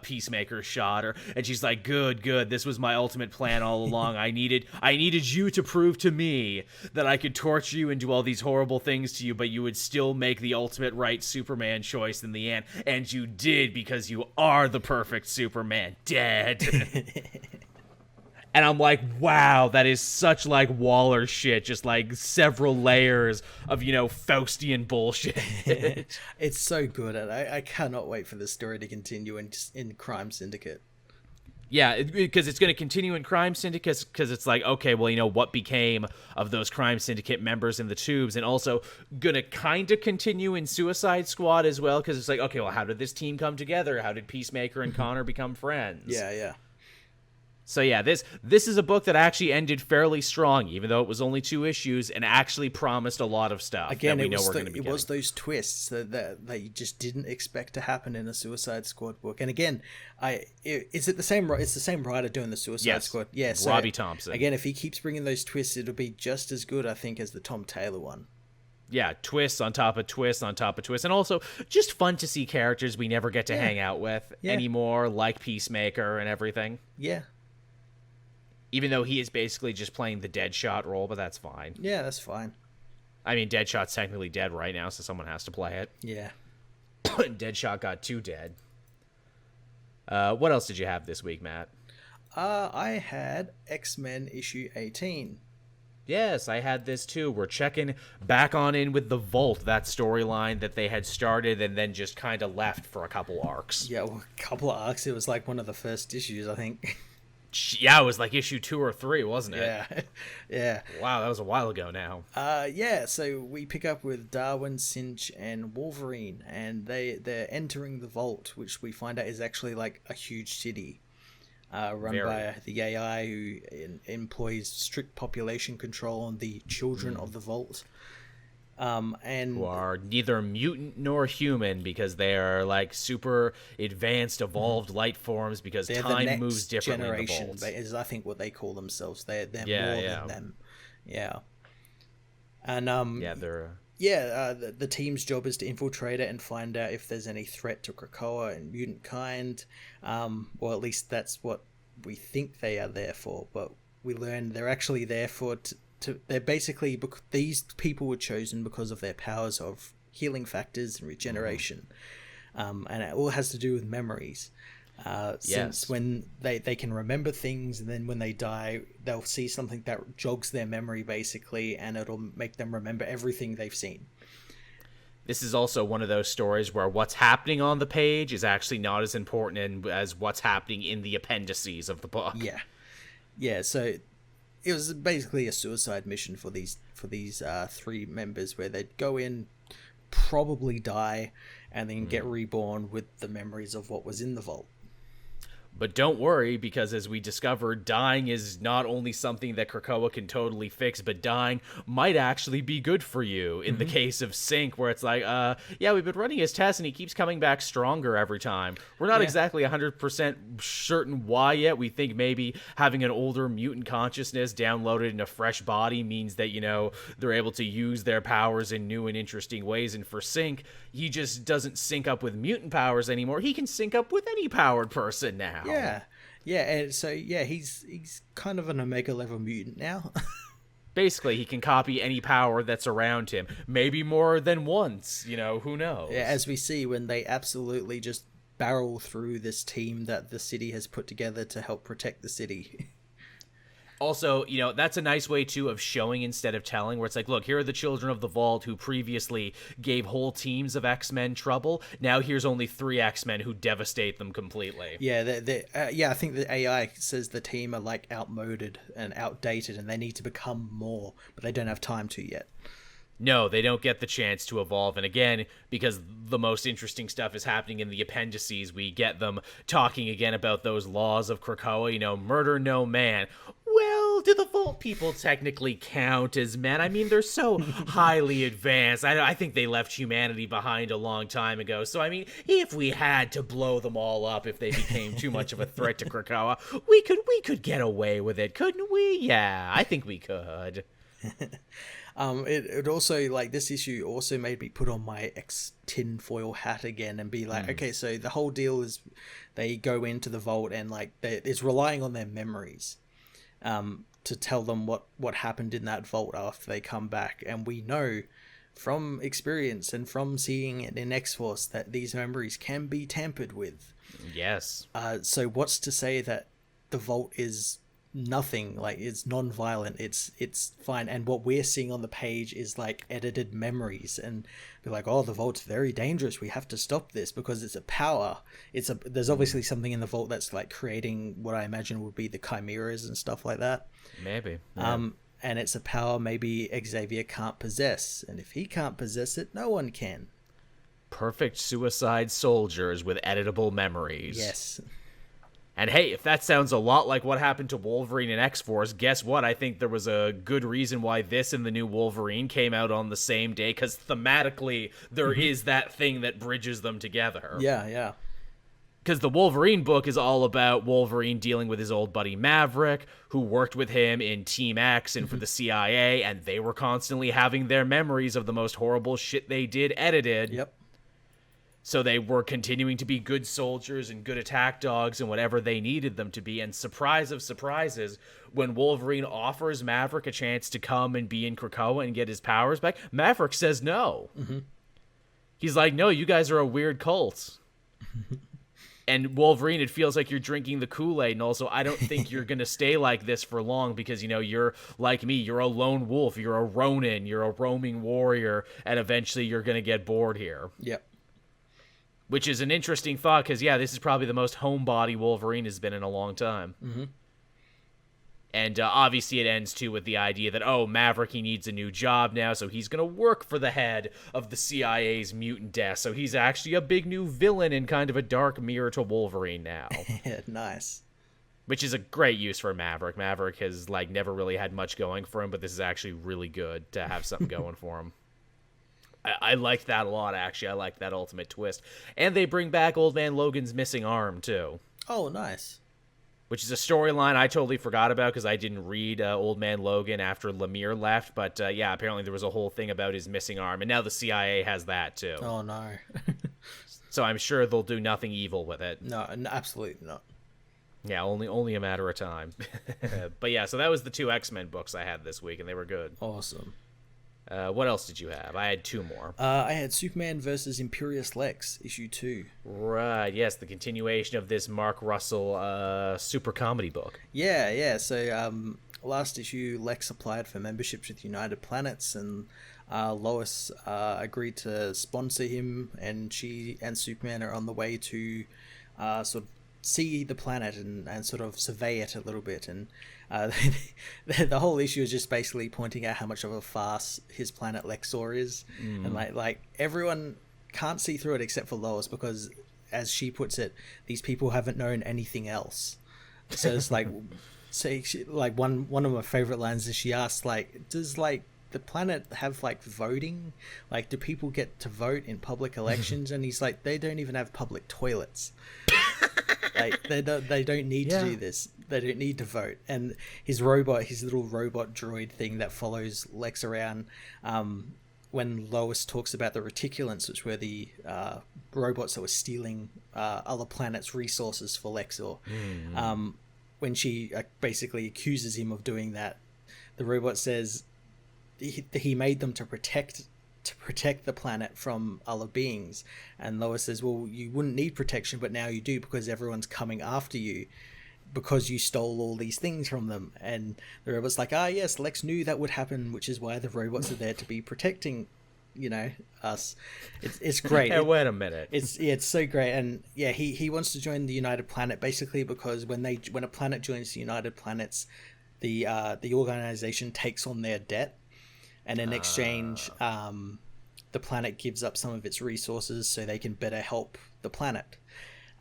Peacemaker shot her. And she's like, good. This was my ultimate plan all along. I needed you to prove to me that I could torture you and do all these horrible things to you, but you would still make the ultimate right Superman choice in the end. And you did, because you are the perfect Superman. Dead. And I'm like, wow, that is such like Waller shit. Just like several layers of, Faustian bullshit. It's so good. And I cannot wait for this story to continue in Crime Syndicate. Yeah, because it's going to continue in Crime Syndicate, because it's like, okay, well, what became of those Crime Syndicate members in the tubes, and also going to kind of continue in Suicide Squad as well, because it's like, okay, well, how did this team come together? How did Peacemaker and Connor become friends? Yeah. So yeah, this is a book that actually ended fairly strong, even though it was only 2 issues, and actually promised a lot of stuff. Again, that we know we're going to be it getting. was those twists that you just didn't expect to happen in a Suicide Squad book. And again, it's the same writer doing the Suicide Squad. Yeah, so Robbie Thompson. Again, if he keeps bringing those twists, it'll be just as good, I think, as the Tom Taylor one. Yeah, twists on top of twists on top of twists. And also just fun to see characters we never get to hang out with anymore, like Peacemaker and everything. Yeah. Even though he is basically just playing the Deadshot role, but that's fine. Yeah, that's fine. I mean, Deadshot's technically dead right now, so someone has to play it. Yeah. Deadshot got 2 dead. What else did you have this week, Matt? I had X-Men issue 18. Yes, I had this too. We're checking back on in with the Vault, that storyline that they had started and then just kind of left for a couple arcs. Yeah, well, a couple of arcs. It was like one of the first issues, I think. Yeah, it was like issue 2 or 3, wasn't it? Yeah. Wow, that was a while ago now. So we pick up with Darwin, Cinch, and Wolverine, and they're entering the Vault, which we find out is actually like a huge city, run by the AI who employs strict population control on the children of the Vault. And who are neither mutant nor human, because they are like super advanced, evolved life forms, because time moves differently generation, in the Vault. Is I think what they call themselves. They're more than them. Yeah. And the team's job is to infiltrate it and find out if there's any threat to Krakoa and mutant kind. Or at least that's what we think they are there for. But we learn they're actually there for they're basically, these people were chosen because of their powers of healing factors and regeneration, and it all has to do with memories. Since when they can remember things, and then when they die, they'll see something that jogs their memory basically, and it'll make them remember everything they've seen. This is also one of those stories where what's happening on the page is actually not as important as what's happening in the appendices of the book. Yeah. So it was basically a suicide mission for these 3 members, where they'd go in, probably die, and then get reborn with the memories of what was in the vault. But don't worry, because as we discovered, dying is not only something that Krakoa can totally fix, but dying might actually be good for you. In the case of Sync, where it's like, we've been running his tests and he keeps coming back stronger every time. We're not exactly 100% certain why yet. We think maybe having an older mutant consciousness downloaded in a fresh body means that, they're able to use their powers in new and interesting ways. And for Sync, he just doesn't sync up with mutant powers anymore. He can sync up with any powered person now. Yeah, and so he's kind of an Omega level mutant now. Basically, he can copy any power that's around him, maybe more than once. Who knows? Yeah, as we see when they absolutely just barrel through this team that the city has put together to help protect the city. Also, that's a nice way, too, of showing instead of telling, where it's like, look, here are the children of the Vault who previously gave whole teams of X-Men trouble. Now here's only 3 X-Men who devastate them completely. Yeah, I think the AI says the team are, like, outmoded and outdated, and they need to become more, but they don't have time to yet. No, they don't get the chance to evolve. And again, because the most interesting stuff is happening in the appendices, we get them talking again about those laws of Krakoa, murder no man. Well, Well, do the Vault people technically count as men? I mean, they're so highly advanced. I think they left humanity behind a long time ago. So, I mean, if we had to blow them all up if they became too much of a threat to Krakoa, we could get away with it, couldn't we? Yeah, I think we could. It also, like, this issue also made me put on my tinfoil hat again and be like, okay, so the whole deal is they go into the Vault and, like, it's relying on their memories to tell them what happened in that Vault after they come back. And we know from experience and from seeing it in X-Force that these memories can be tampered with. Yes. So what's to say that the Vault is nothing, like, it's non-violent, it's fine, and what we're seeing on the page is like edited memories, and be like, oh, the Vault's very dangerous, we have to stop this because it's a power, there's obviously something in the Vault that's like creating what I imagine would be the chimeras and stuff like that, maybe, yeah. And it's a power maybe Xavier can't possess, and if he can't possess it, no one can. Perfect suicide soldiers with editable memories. Yes. And hey, if that sounds a lot like what happened to Wolverine in X-Force, guess what? I think there was a good reason why this and the new Wolverine came out on the same day, because thematically, there is that thing that bridges them together. Yeah. Because the Wolverine book is all about Wolverine dealing with his old buddy Maverick, who worked with him in Team X and for the CIA, and they were constantly having their memories of the most horrible shit they did edited. Yep. So they were continuing to be good soldiers and good attack dogs and whatever they needed them to be. And surprise of surprises, when Wolverine offers Maverick a chance to come and be in Krakoa and get his powers back, Maverick says no. He's like, no, you guys are a weird cult. And Wolverine, it feels like you're drinking the Kool-Aid. And also, I don't think you're going to stay like this for long because, you know, you're like me. You're a lone wolf. You're a Ronin. You're a roaming warrior. And eventually you're going to get bored here. Yep. Which is an interesting thought, because, yeah, this is probably the most homebody Wolverine has been in a long time. And obviously it ends, too, with the idea that, oh, Maverick, he needs a new job now, so he's going to work for the head of the CIA's mutant desk. So he's actually a big new villain and kind of a dark mirror to Wolverine now. Nice. Which is a great use for Maverick. Maverick has, like, never really had much going for him, but this is actually really good to have something going for him. I liked that a lot, actually. I liked that ultimate twist. And they bring back Old Man Logan's missing arm, too. Oh, nice. Which is a storyline I totally forgot about because I didn't read Old Man Logan after Lemire left. But, yeah, apparently there was a whole thing about his missing arm. And now the CIA has that, too. Oh, no. So I'm sure they'll do nothing evil with it. No, absolutely not. Yeah, only a matter of time. But, yeah, so that was the 2 X-Men books I had this week, and they were good. Awesome. What else did you have? I had 2 more. I had Superman versus Imperious Lex Issue 2. Right, yes, the continuation of this Mark Russell super comedy book. Yeah. So last issue, Lex applied for memberships with United Planets, and Lois agreed to sponsor him, and she and Superman are on the way to sort of see the planet and sort of survey it a little bit, and the whole issue is just basically pointing out how much of a farce his planet Lexor is, and like everyone can't see through it except for Lois, because as she puts it, these people haven't known anything else. So it's like, one of my favorite lines is she asks, like, does like the planet have like voting? Like, do people get to vote in public elections? And he's like, they don't even have public toilets. Like, they don't need to do this. They don't need to vote. And his little robot droid thing that follows Lex around, when Lois talks about the reticulants, which were the robots that were stealing other planets' resources for Lexor, when she basically accuses him of doing that, the robot says he made them to protect the planet from other beings. And Lois says, well, you wouldn't need protection, but now you do, because everyone's coming after you because you stole all these things from them. And the robot's like, yes, Lex knew that would happen, which is why the robots are there to be protecting, us. It's great. Hey, wait a minute. It's so great. And yeah, he wants to join the United Planet basically because when a planet joins the United Planets, the organization takes on their debt. And in exchange, the planet gives up some of its resources so they can better help the planet.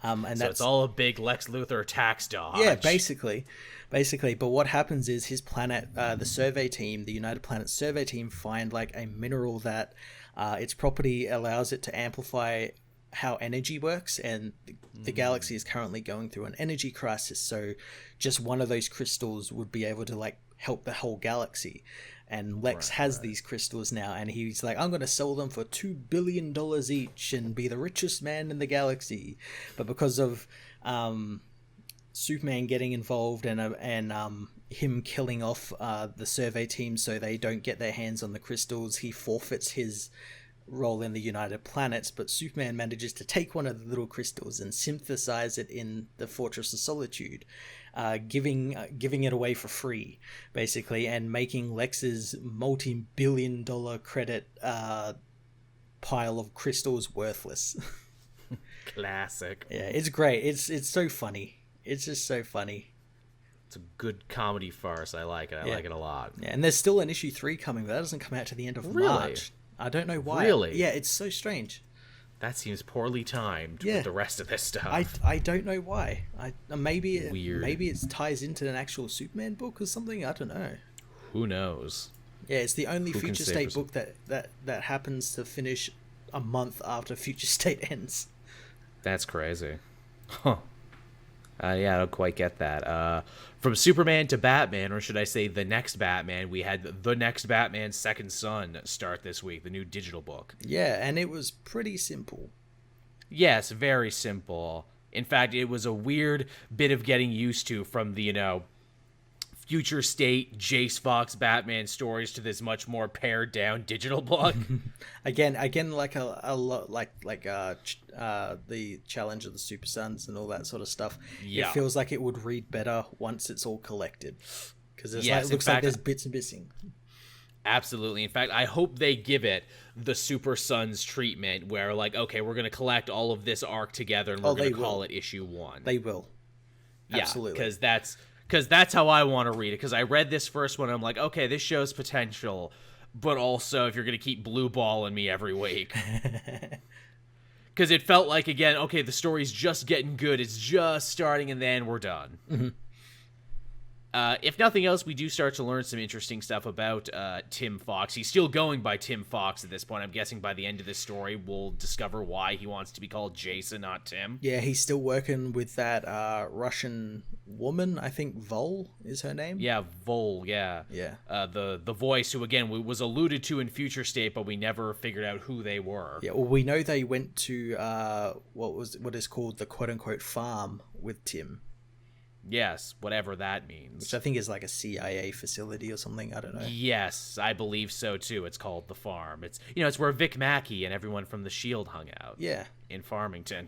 And So that's it's all a big Lex Luthor tax dodge. yeah, basically. But what happens is his planet, the survey team, the United Planets survey team, find like a mineral that its property allows it to amplify how energy works, and the galaxy is currently going through an energy crisis. So just one of those crystals would be able to like help the whole galaxy. And Lex has these crystals now, and he's like, I'm going to sell them for $2 billion each and be the richest man in the galaxy. But because of Superman getting involved and him killing off the survey team so they don't get their hands on the crystals, he forfeits his role in the United Planets. But Superman manages to take one of the little crystals and synthesize it in the Fortress of Solitude, giving it away for free, basically, and making Lex's multi-billion-dollar credit pile of crystals worthless. Classic. Yeah, it's great. It's so funny. It's just so funny. It's a good comedy farce. I like it. I like it a lot. Yeah, and there's still an issue 3 coming, but that doesn't come out to the end of March. I don't know why. Really? Yeah, it's so strange. That seems poorly timed with the rest of this stuff. I don't know why. Maybe Weird. Maybe it ties into an actual Superman book or something. I don't know. Who knows? Yeah, it's the only Who can Future say State for book that happens to finish a month after Future State ends. That's crazy. Huh. Yeah, I don't quite get that. From Superman to Batman, or should I say the next Batman, we had The Next Batman Second Son start this week, the new digital book. Yeah, and it was pretty simple. Yes, very simple. In fact, it was a weird bit of getting used to from the, Future State, Jace Fox Batman stories to this much more pared down digital book. Again, like a lot like the Challenge of the Super Sons and all that sort of stuff. Yeah. It feels like it would read better once it's all collected, because it looks like there's bits missing. Absolutely. In fact, I hope they give it the Super Sons treatment, where like, okay, we're going to collect all of this arc together and we're going to call it issue 1. They will. Absolutely. Yeah, because that's how I want to read it. Because I read this first one, I'm like, okay, this shows potential, but also if you're going to keep blue balling me every week. Because it felt like, again, okay, the story's just getting good, it's just starting, and then we're done. Mm-hmm. If nothing else, we do start to learn some interesting stuff about Tim Fox. He's still going by Tim Fox at this point. I'm guessing by the end of this story, we'll discover why he wants to be called Jason, not Tim. Yeah, he's still working with that Russian woman. I think Vol is her name. Yeah, Vol. Yeah. Yeah. The voice who again was alluded to in Future State, but we never figured out who they were. Yeah. Well, we know they went to what is called the quote unquote farm with Tim. Yes, whatever that means. Which I think is like a CIA facility or something. I don't know. Yes, I believe so too. It's called the farm. It's it's where Vic Mackey and everyone from the Shield hung out. Yeah. In Farmington.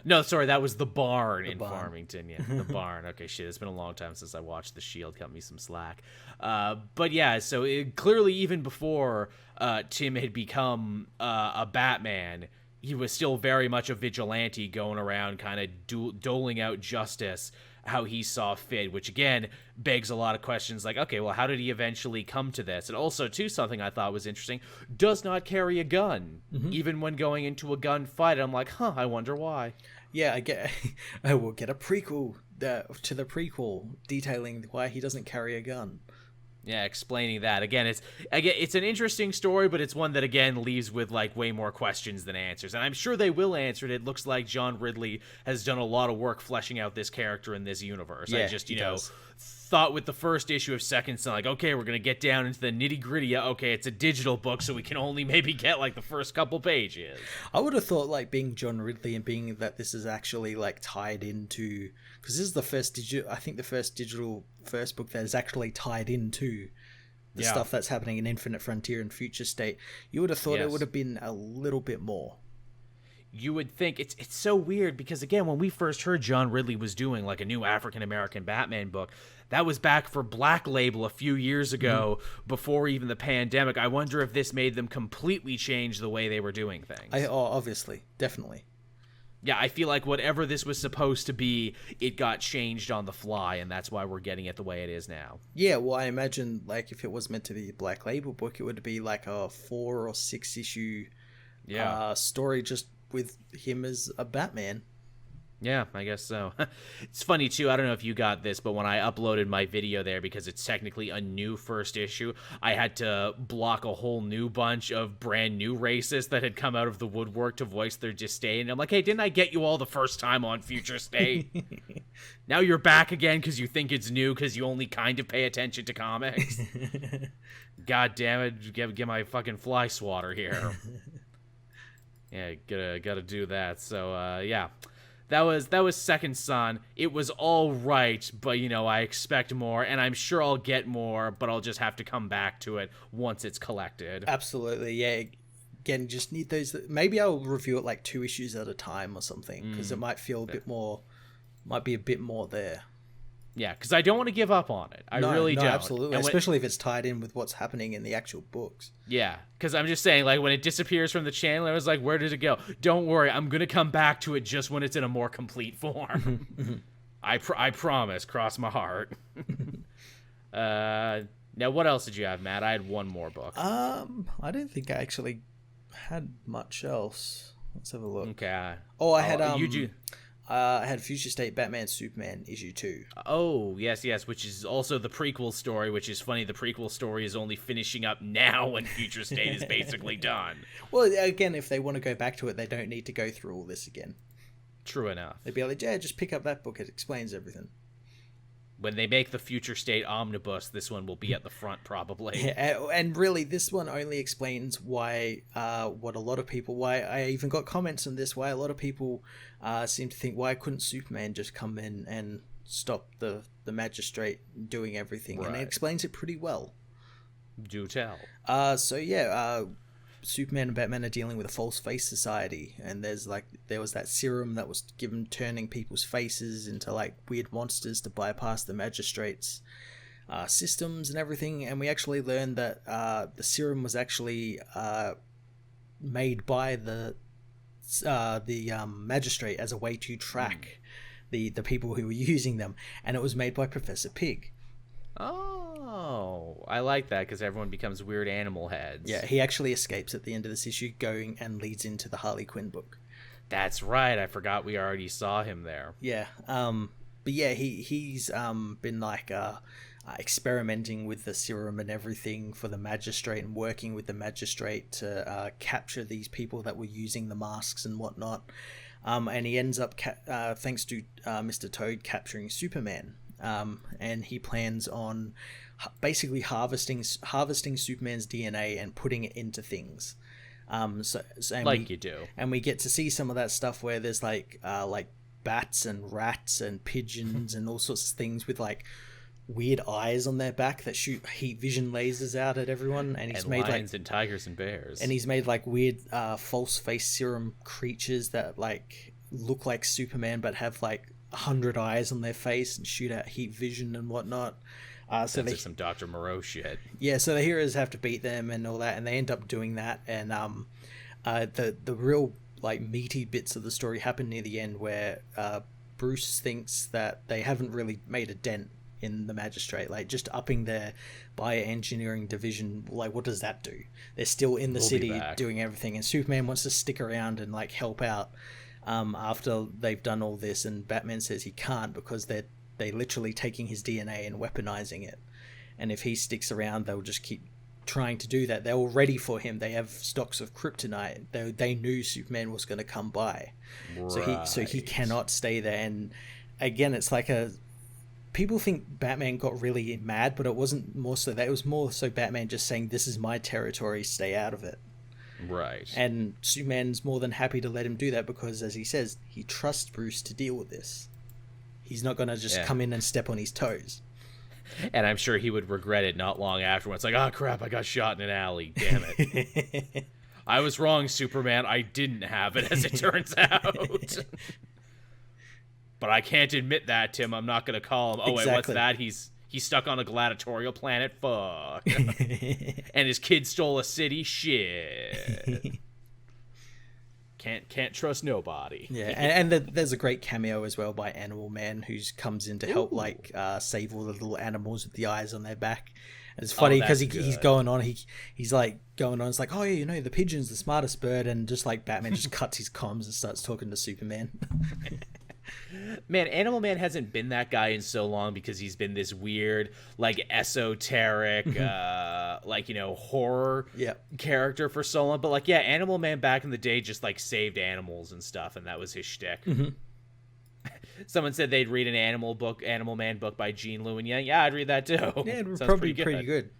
No, sorry, that was the barn in Farmington. Yeah, the barn. Okay, shit, it's been a long time since I watched the Shield. Cut me some slack. But yeah, so clearly even before Tim had become a Batman, he was still very much a vigilante going around kind of doling out justice how he saw fit, which again begs a lot of questions like, okay, well, how did he eventually come to this? And also, too, something I thought was interesting, does not carry a gun, even when going into a gunfight. I'm like, I wonder why. Yeah, I will get a prequel to the prequel detailing why he doesn't carry a gun. Yeah, explaining that. Again, it's an interesting story, but it's one that, again, leaves with, like, way more questions than answers. And I'm sure they will answer it. It looks like John Ridley has done a lot of work fleshing out this character in this universe. Yeah, I just, thought with the first issue of Second Son, like, okay, we're going to get down into the nitty-gritty. Okay, it's a digital book, so we can only maybe get, like, the first couple pages. I would have thought, like, being John Ridley and being that this is actually, like, tied into... Because this is the first first book that is actually tied into the stuff that's happening in Infinite Frontier and Future State. You would have thought it would have been a little bit more. You would think it's so weird because, again, when we first heard John Ridley was doing like a new African-American Batman book, that was back for Black Label a few years ago before even the pandemic. I wonder if this made them completely change the way they were doing things. Obviously, definitely. Yeah, I feel like whatever this was supposed to be, it got changed on the fly, and that's why we're getting it the way it is now. Yeah, well, I imagine, like, if it was meant to be a Black Label book, it would be like a 4 or 6 issue story just with him as a Batman. Yeah, I guess so. It's funny, too. I don't know if you got this, but when I uploaded my video there, because it's technically a new first issue, I had to block a whole new bunch of brand new racists that had come out of the woodwork to voice their disdain. And I'm like, hey, didn't I get you all the first time on Future State? Now you're back again because you think it's new because you only kind of pay attention to comics? God damn it. Get my fucking fly swatter here. Yeah, gotta do that. So, yeah. That was Second Son. It was all right, but, I expect more, and I'm sure I'll get more, but I'll just have to come back to it once it's collected. Absolutely, yeah. Again, just need those. Maybe I'll review it like 2 issues at a time or something, because it might feel a bit more, might be a bit more there. Yeah, because I don't want to give up on it. I really don't. Absolutely, especially if it's tied in with what's happening in the actual books. Yeah, because I'm just saying, like, when it disappears from the channel, I was like, where did it go? Don't worry, I'm going to come back to it just when it's in a more complete form. I promise, cross my heart. Now, what else did you have, Matt? I had one more book. I don't think I actually had much else. Let's have a look. Okay. I had I had Future State Batman Superman Issue 2. Oh, yes, which is also the prequel story, which is funny. The prequel story is only finishing up now when Future State is basically done. Well, again, if they want to go back to it, they don't need to go through all this again. True enough. They'd be like, yeah, just pick up that book. It explains everything. When they make the Future State omnibus, this one will be at the front, probably. Yeah, and really, this one only explains why, why I even got comments on this, why a lot of people seem to think, why couldn't Superman just come in and stop the magistrate doing everything? Right. And it explains it pretty well. Do tell. Superman and Batman are dealing with a false face society, and there was that serum that was given turning people's faces into like weird monsters to bypass the magistrates' systems and everything. And we actually learned that the serum was actually made by the magistrate as a way to track the people who were using them, and it was made by Professor Pig. Oh, I like that because everyone becomes weird animal heads. Yeah, he actually escapes at the end of this issue, going and leads into the Harley Quinn book. That's right. I forgot we already saw him there. Yeah. But yeah, he's been like experimenting with the serum and everything for the magistrate, and working with the magistrate to capture these people that were using the masks and whatnot. And he ends up, thanks to Mr. Toad, capturing Superman. And he plans on basically harvesting Superman's DNA and putting it into things. You do. And we get to see some of that stuff where there's like bats and rats and pigeons and all sorts of things with like weird eyes on their back that shoot heat vision lasers out at everyone. And he's made lions and tigers and bears. And he's made like weird false face serum creatures that like look like Superman but have like 100 eyes on their face and shoot out heat vision and whatnot. So like some Dr. Moreau shit. Yeah, so the heroes have to beat them and all that, and they end up doing that. And the real like meaty bits of the story happen near the end, where Bruce thinks that they haven't really made a dent in the magistrate, like just upping their bioengineering division. Like, what does that do? They're still in the city doing everything, and Superman wants to stick around and like help out. After they've done all this, and Batman says he can't because they're literally taking his DNA and weaponizing it, and if he sticks around, they'll just keep trying to do that. They're all ready for him. They have stocks of kryptonite. They knew Superman was going to come by, right. so he cannot stay there. And again, it's like people think Batman got really mad, but it wasn't more so that. It was more so Batman just saying, "This is my territory. Stay out of it." Right. And Superman's more than happy to let him do that because, as he says, he trusts Bruce to deal with this. He's not going to just come in and step on his toes. And I'm sure he would regret it not long afterwards. Like, oh, crap, I got shot in an alley. Damn it. I was wrong, Superman. I didn't have it, as it turns out. But I can't admit that, Tim. I'm not going to call him. Oh, exactly. Wait, what's that? He's stuck on a gladiatorial planet. Fuck. And his kid stole a city. Shit. Can't trust nobody. Yeah, and there's a great cameo as well by Animal Man, who comes in to help save all the little animals with the eyes on their back. It's funny because that's he's good. going on. He's like going on. It's like, oh yeah, the pigeon's the smartest bird, and just like Batman just cuts his comms and starts talking to Superman. Man, Animal Man hasn't been that guy in so long because he's been this weird, like, esoteric, horror character for so long. But, like, yeah, Animal Man back in the day just, like, saved animals and stuff, and that was his shtick. Someone said they'd read an Animal Man book by Gene Lewin. Yeah, I'd read that too. Yeah, it would Sounds probably be pretty good.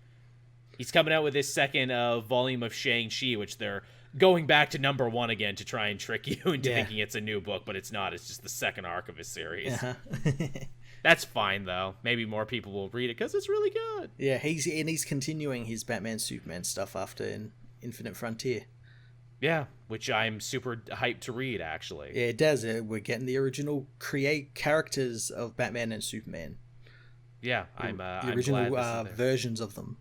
He's coming out with his second volume of Shang-Chi, which they're going back to #1 again to try and trick you into thinking it's a new book, but it's not. It's just the second arc of his series. That's fine, though. Maybe more people will read it because it's really good. Yeah, he's continuing his Batman Superman stuff after Infinite Frontier. Yeah, which I'm super hyped to read, actually. Yeah, it does. We're getting the original characters of Batman and Superman. Yeah, the original versions of them.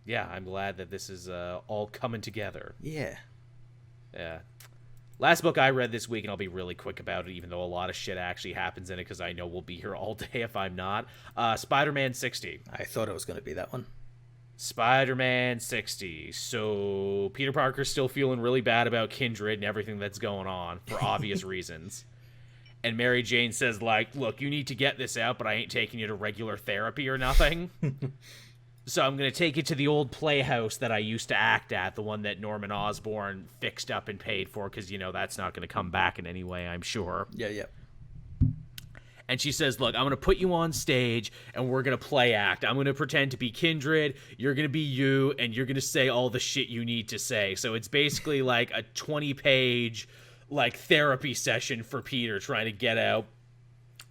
Yeah, I'm glad that this is all coming together. Yeah. Yeah. Last book I read this week, and I'll be really quick about it, even though a lot of shit actually happens in it, because I know we'll be here all day if I'm not. Spider-Man 60. I thought it was going to be that one. Spider-Man 60. So Peter Parker's still feeling really bad about Kindred and everything that's going on for obvious reasons. And Mary Jane says, like, look, you need to get this out, but I ain't taking you to regular therapy or nothing. So I'm going to take you to the old playhouse that I used to act at, the one that Norman Osborn fixed up and paid for, because, that's not going to come back in any way, I'm sure. Yeah. And she says, look, I'm going to put you on stage, and we're going to play act. I'm going to pretend to be Kindred, you're going to be you, and you're going to say all the shit you need to say. So it's basically like a 20-page, like, therapy session for Peter, trying to get out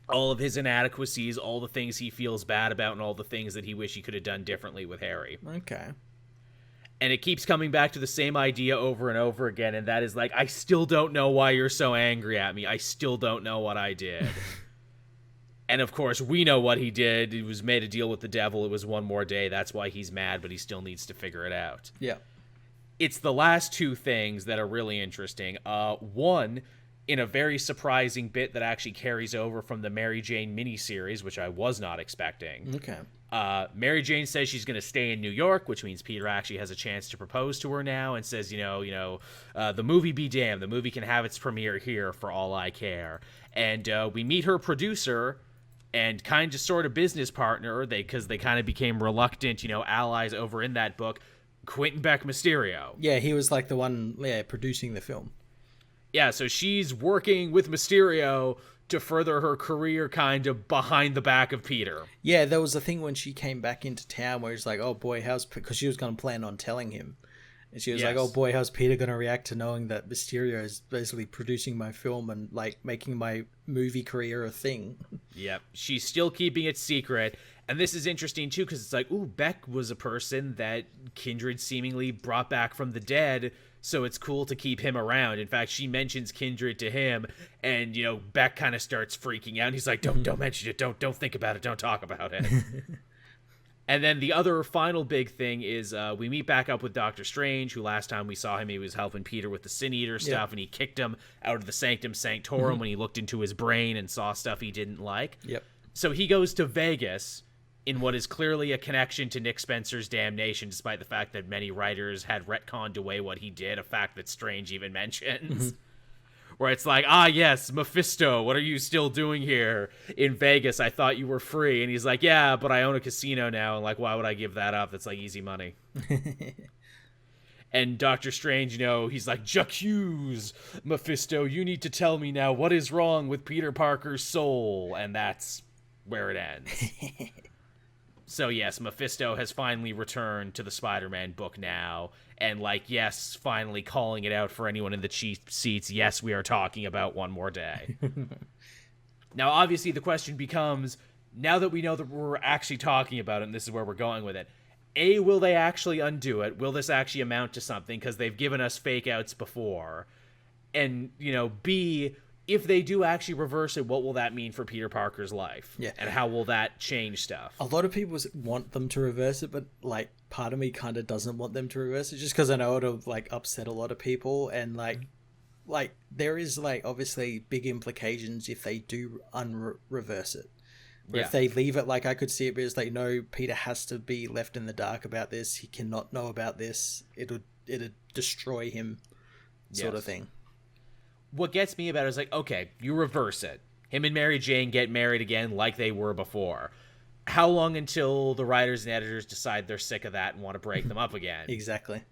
all of his inadequacies, all the things he feels bad about, and all the things that he wish he could have done differently with Harry. Okay. And it keeps coming back to the same idea over and over again, and that is like, I still don't know why you're so angry at me. I still don't know what I did. And of course, we know what he did. He was made a deal with the devil. It was one more day. That's why he's mad, but he still needs to figure it out. Yeah. It's the last two things that are really interesting. One, in a very surprising bit that actually carries over from the Mary Jane miniseries, which I was not expecting. Okay. Mary Jane says she's going to stay in New York, which means Peter actually has a chance to propose to her now, and says, the movie be damned. The movie can have its premiere here for all I care. And we meet her producer and kind of sort of business partner, because they kind of became reluctant, allies over in that book, Quentin Beck Mysterio. Yeah, he was like the one producing the film. Yeah, so she's working with Mysterio to further her career kind of behind the back of Peter. Yeah, there was a thing when she came back into town where he's like, oh boy, because she was going to plan on telling him. And she was like, oh boy, how's Peter going to react to knowing that Mysterio is basically producing my film and like making my movie career a thing? Yep, she's still keeping it secret. And this is interesting too, because it's like, ooh, Beck was a person that Kindred seemingly brought back from the dead, so it's cool to keep him around. In fact, she mentions Kindred to him, and Beck kind of starts freaking out. He's like, don't mention it, don't think about it, don't talk about it. And then the other final big thing is we meet back up with Doctor Strange, who last time we saw him, he was helping Peter with the Sin Eater stuff, and he kicked him out of the Sanctum Sanctorum when he looked into his brain and saw stuff he didn't like. Yep. So he goes to Vegas in what is clearly a connection to Nick Spencer's damnation, despite the fact that many writers had retconned away what he did, a fact that Strange even mentions. Where it's like, yes, Mephisto, what are you still doing here in Vegas? I thought you were free. And he's like, yeah, but I own a casino now, and like, why would I give that up? That's like easy money. And Doctor Strange, he's like, J'accuse, Mephisto, you need to tell me now what is wrong with Peter Parker's soul. And that's where it ends. So yes, Mephisto has finally returned to the Spider-Man book now, and yes, finally calling it out for anyone in the cheap seats. Yes, we are talking about One More Day. Now, obviously, the question becomes, now that we know that we're actually talking about it, and this is where we're going with it, A, will they actually undo it? Will this actually amount to something? Because they've given us fake outs before. And, B, if they do actually reverse it, what will that mean for Peter Parker's life? Yeah. And how will that change stuff? A lot of people want them to reverse it, but part of me kind of doesn't want them to reverse it, just because I know it'll upset a lot of people, and there is obviously big implications if they do reverse it. But if they leave it, like, I could see it, but it's like, no, Peter has to be left in the dark about this. He cannot know about this. It'll destroy him, sort of thing. What gets me about it is like, okay, you reverse it. Him and Mary Jane get married again like they were before. How long until the writers and editors decide they're sick of that and want to break them up again? Exactly.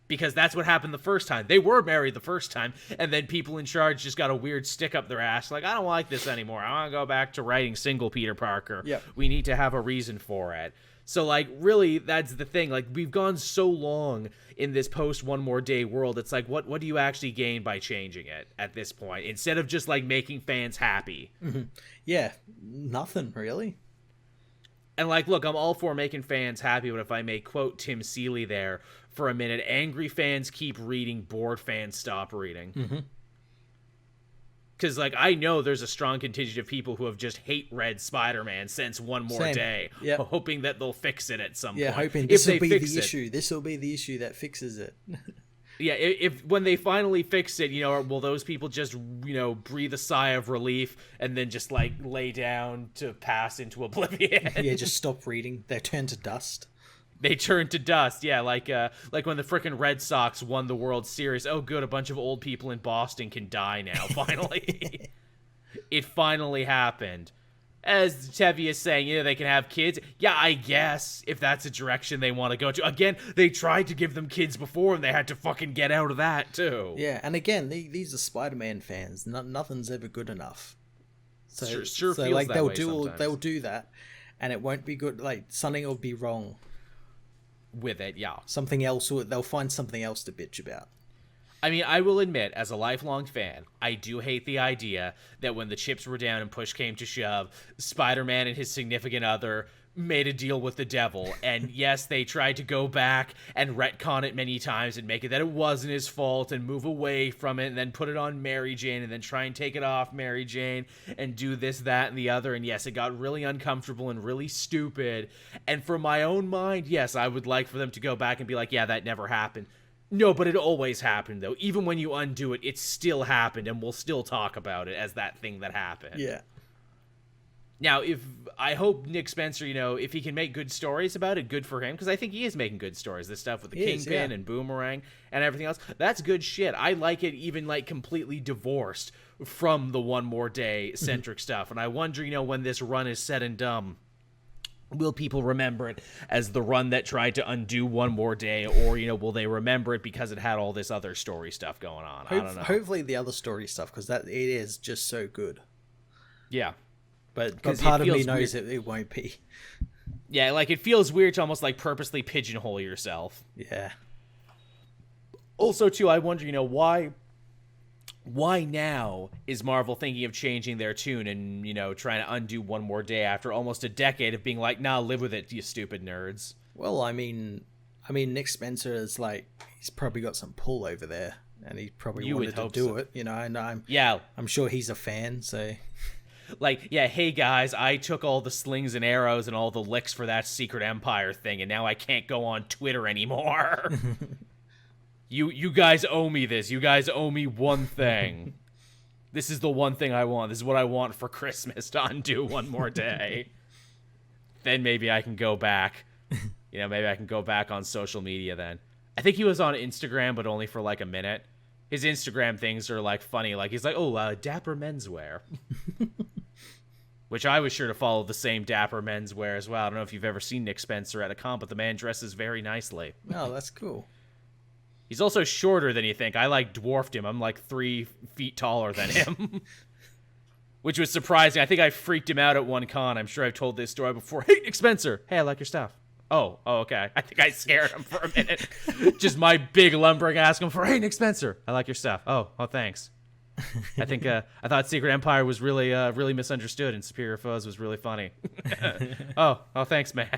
Because that's what happened the first time. They were married the first time, and then people in charge just got a weird stick up their ass. Like, I don't like this anymore. I want to go back to writing single Peter Parker. Yep. We need to have a reason for it. So, like, really, that's the thing. Like, we've gone so long in this post One More Day world. It's like, what do you actually gain by changing it at this point? Instead of just, like, making fans happy. Mm-hmm. Yeah, nothing, really. And, like, look, I'm all for making fans happy, but if I may quote Tim Seeley there for a minute, angry fans keep reading, bored fans stop reading. Mm-hmm. Because, like, I know there's a strong contingent of people who have just read Spider-Man since One More Day, hoping that they'll fix it at some point. Yeah, hoping this will be the issue. This will be the issue that fixes it. Yeah, if when they finally fix it, will those people just, breathe a sigh of relief and then just, like, lay down to pass into oblivion? Yeah, just stop reading. They turn to dust. They turn to dust, yeah, like when the frickin' Red Sox won the World Series. Oh, good, a bunch of old people in Boston can die now, finally. It finally happened. As Tevi is saying, they can have kids. Yeah, I guess, if that's a direction they want to go to. Again, they tried to give them kids before, and they had to fucking get out of that, too. Yeah, and again, these are Spider-Man fans. Nothing's ever good enough. So, sure feels like, that way sometimes. They'll do that, and it won't be good. Like, something will be wrong with it, yeah. Something else, they'll find something else to bitch about. I mean, I will admit, as a lifelong fan, I do hate the idea that when the chips were down and push came to shove, Spider-Man and his significant other made a deal with the devil. And yes, they tried to go back and retcon it many times and make it that it wasn't his fault and move away from it and then put it on Mary Jane and then try and take it off Mary Jane and do this, that, and the other. And yes, it got really uncomfortable and really stupid. And for my own mind, yes, I would like for them to go back and be like, yeah, that never happened. No, but it always happened, though. Even when you undo it, it still happened, and we'll still talk about it as that thing that happened. Yeah. Now, I hope Nick Spencer, if he can make good stories about it, good for him, because I think he is making good stories. This stuff with the Kingpin and Boomerang and everything else, that's good shit. I like it even, like, completely divorced from the One More Day-centric stuff, and I wonder, when this run is said and done, will people remember it as the run that tried to undo One More Day, or, will they remember it because it had all this other story stuff going on? I don't know. Hopefully the other story stuff, because it is just so good. Yeah. But part of me knows it won't be. Yeah, like, it feels weird to almost, like, purposely pigeonhole yourself. Yeah. Also, too, I wonder, why now is Marvel thinking of changing their tune and, trying to undo One More Day after almost a decade of being like, nah, live with it, you stupid nerds? Well, I mean, Nick Spencer is like, he's probably got some pull over there, and he probably wanted to do it, and I'm sure he's a fan, so... Like, yeah, hey guys, I took all the slings and arrows and all the licks for that Secret Empire thing, and now I can't go on Twitter anymore. You guys owe me this. You guys owe me one thing. This is the one thing I want. This is what I want for Christmas, to undo One More Day. Then maybe I can go back. Maybe I can go back on social media then. I think he was on Instagram, but only for like a minute. His Instagram things are like funny. Like, he's like, Dapper Menswear. Which I was sure to follow the same Dapper Menswear as well. I don't know if you've ever seen Nick Spencer at a con, but the man dresses very nicely. Oh, that's cool. He's also shorter than you think. I, like, dwarfed him. I'm, like, 3 feet taller than him. Which was surprising. I think I freaked him out at one con. I'm sure I've told this story before. Hey, Nick Spencer. Hey, I like your stuff. Oh, okay. I think I scared him for a minute. Just my big lumbering asking for, hey, Nick Spencer. I like your stuff. Oh, thanks. I think I thought Secret Empire was really misunderstood and Superior Foes was really funny. oh, thanks, man.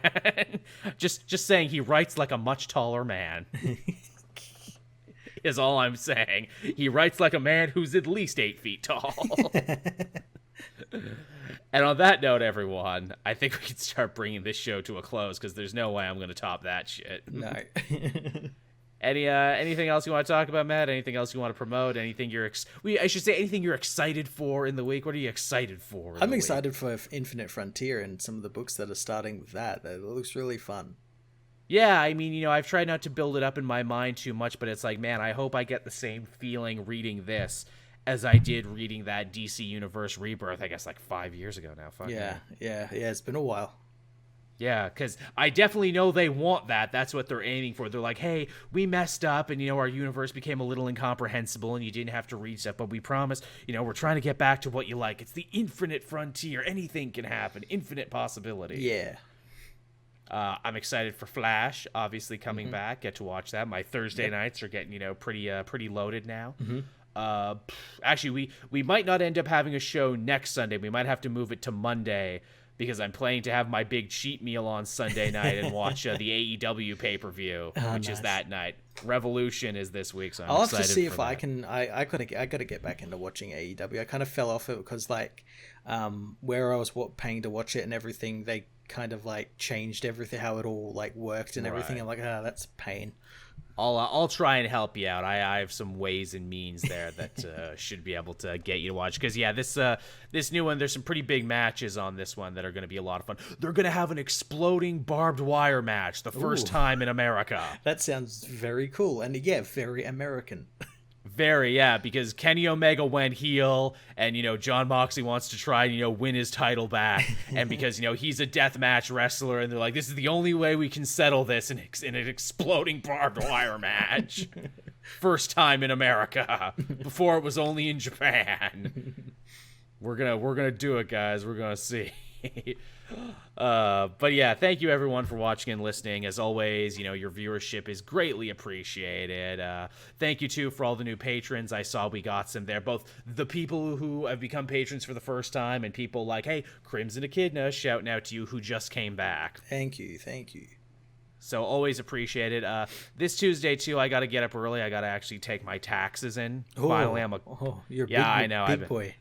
just saying he writes like a much taller man. Is all I'm saying. He writes like a man who's at least 8 feet tall. And on that note, everyone, I think we can start bringing this show to a close because there's no way I'm going to top that shit. No. Anything else you want to talk about, Matt? Anything else you want to promote? Anything I should say anything you're excited for in the week? What are you excited for? I'm excited for Infinite Frontier and some of the books that are starting with that. It looks really fun. Yeah, I mean, I've tried not to build it up in my mind too much, but it's like, man, I hope I get the same feeling reading this as I did reading that DC Universe Rebirth, I guess, like 5 years ago now. Fuck yeah. It's been a while. Yeah, because I definitely know they want that. That's what they're aiming for. They're like, hey, we messed up and, our universe became a little incomprehensible and you didn't have to read stuff, but we promise, we're trying to get back to what you like. It's the infinite frontier. Anything can happen. Infinite possibility. Yeah. I'm excited for Flash, obviously, coming back. Get to watch that. My Thursday nights are getting, pretty loaded now. Actually, we might not end up having a show next Sunday. We might have to move it to Monday, because I'm planning to have my big cheat meal on Sunday night and watch the AEW pay-per-view, which is that night. Revolution is this week, so I'm excited. I'll have to see if that. I can. I gotta get back into watching AEW. I kind of fell off it because where I was paying to watch it and everything, they kind of changed everything, how it all worked and everything. I'm like, that's pain. I'll try and help you out. I have some ways and means there that should be able to get you to watch. Because, this new one, there's some pretty big matches on this one that are going to be a lot of fun. They're going to have an exploding barbed wire match, the first time in America. That sounds very cool. And, very American. Very, because Kenny Omega went heel, and, John Moxley wants to try and, win his title back. And because, he's a deathmatch wrestler, and they're like, this is the only way we can settle this in an exploding barbed wire match. First time in America. Before it was only in Japan. We're gonna do it, guys. We're gonna see. But thank you everyone for watching and listening. As always, your viewership is greatly appreciated. Thank you too for all the new patrons. I saw we got some there, both the people who have become patrons for the first time and people like, hey, Crimson Echidna, shouting out to you who just came back. Thank you. So always appreciate it. This Tuesday too, I got to get up early. I got to actually take my taxes in. Finally, you're I know. Big boy.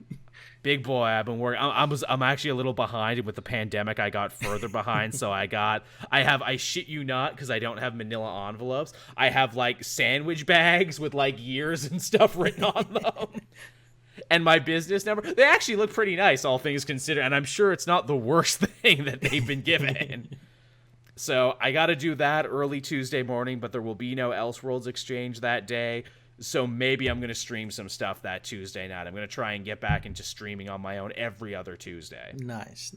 Big boy, I've been working. I'm actually a little behind with the pandemic. I got further behind, so I shit you not, because I don't have manila envelopes. I have sandwich bags with years and stuff written on them. And my business number. They actually look pretty nice, all things considered, and I'm sure it's not the worst thing that they've been given. So I got to do that early Tuesday morning, but there will be no Elseworlds exchange that day. So maybe I'm going to stream some stuff that Tuesday night. I'm going to try and get back into streaming on my own every other Tuesday. Nice.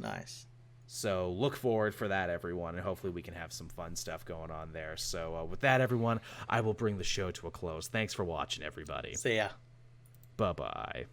So look forward for that, everyone, and hopefully we can have some fun stuff going on there. So with that, everyone, I will bring the show to a close. Thanks for watching, everybody. See ya. Bye-bye.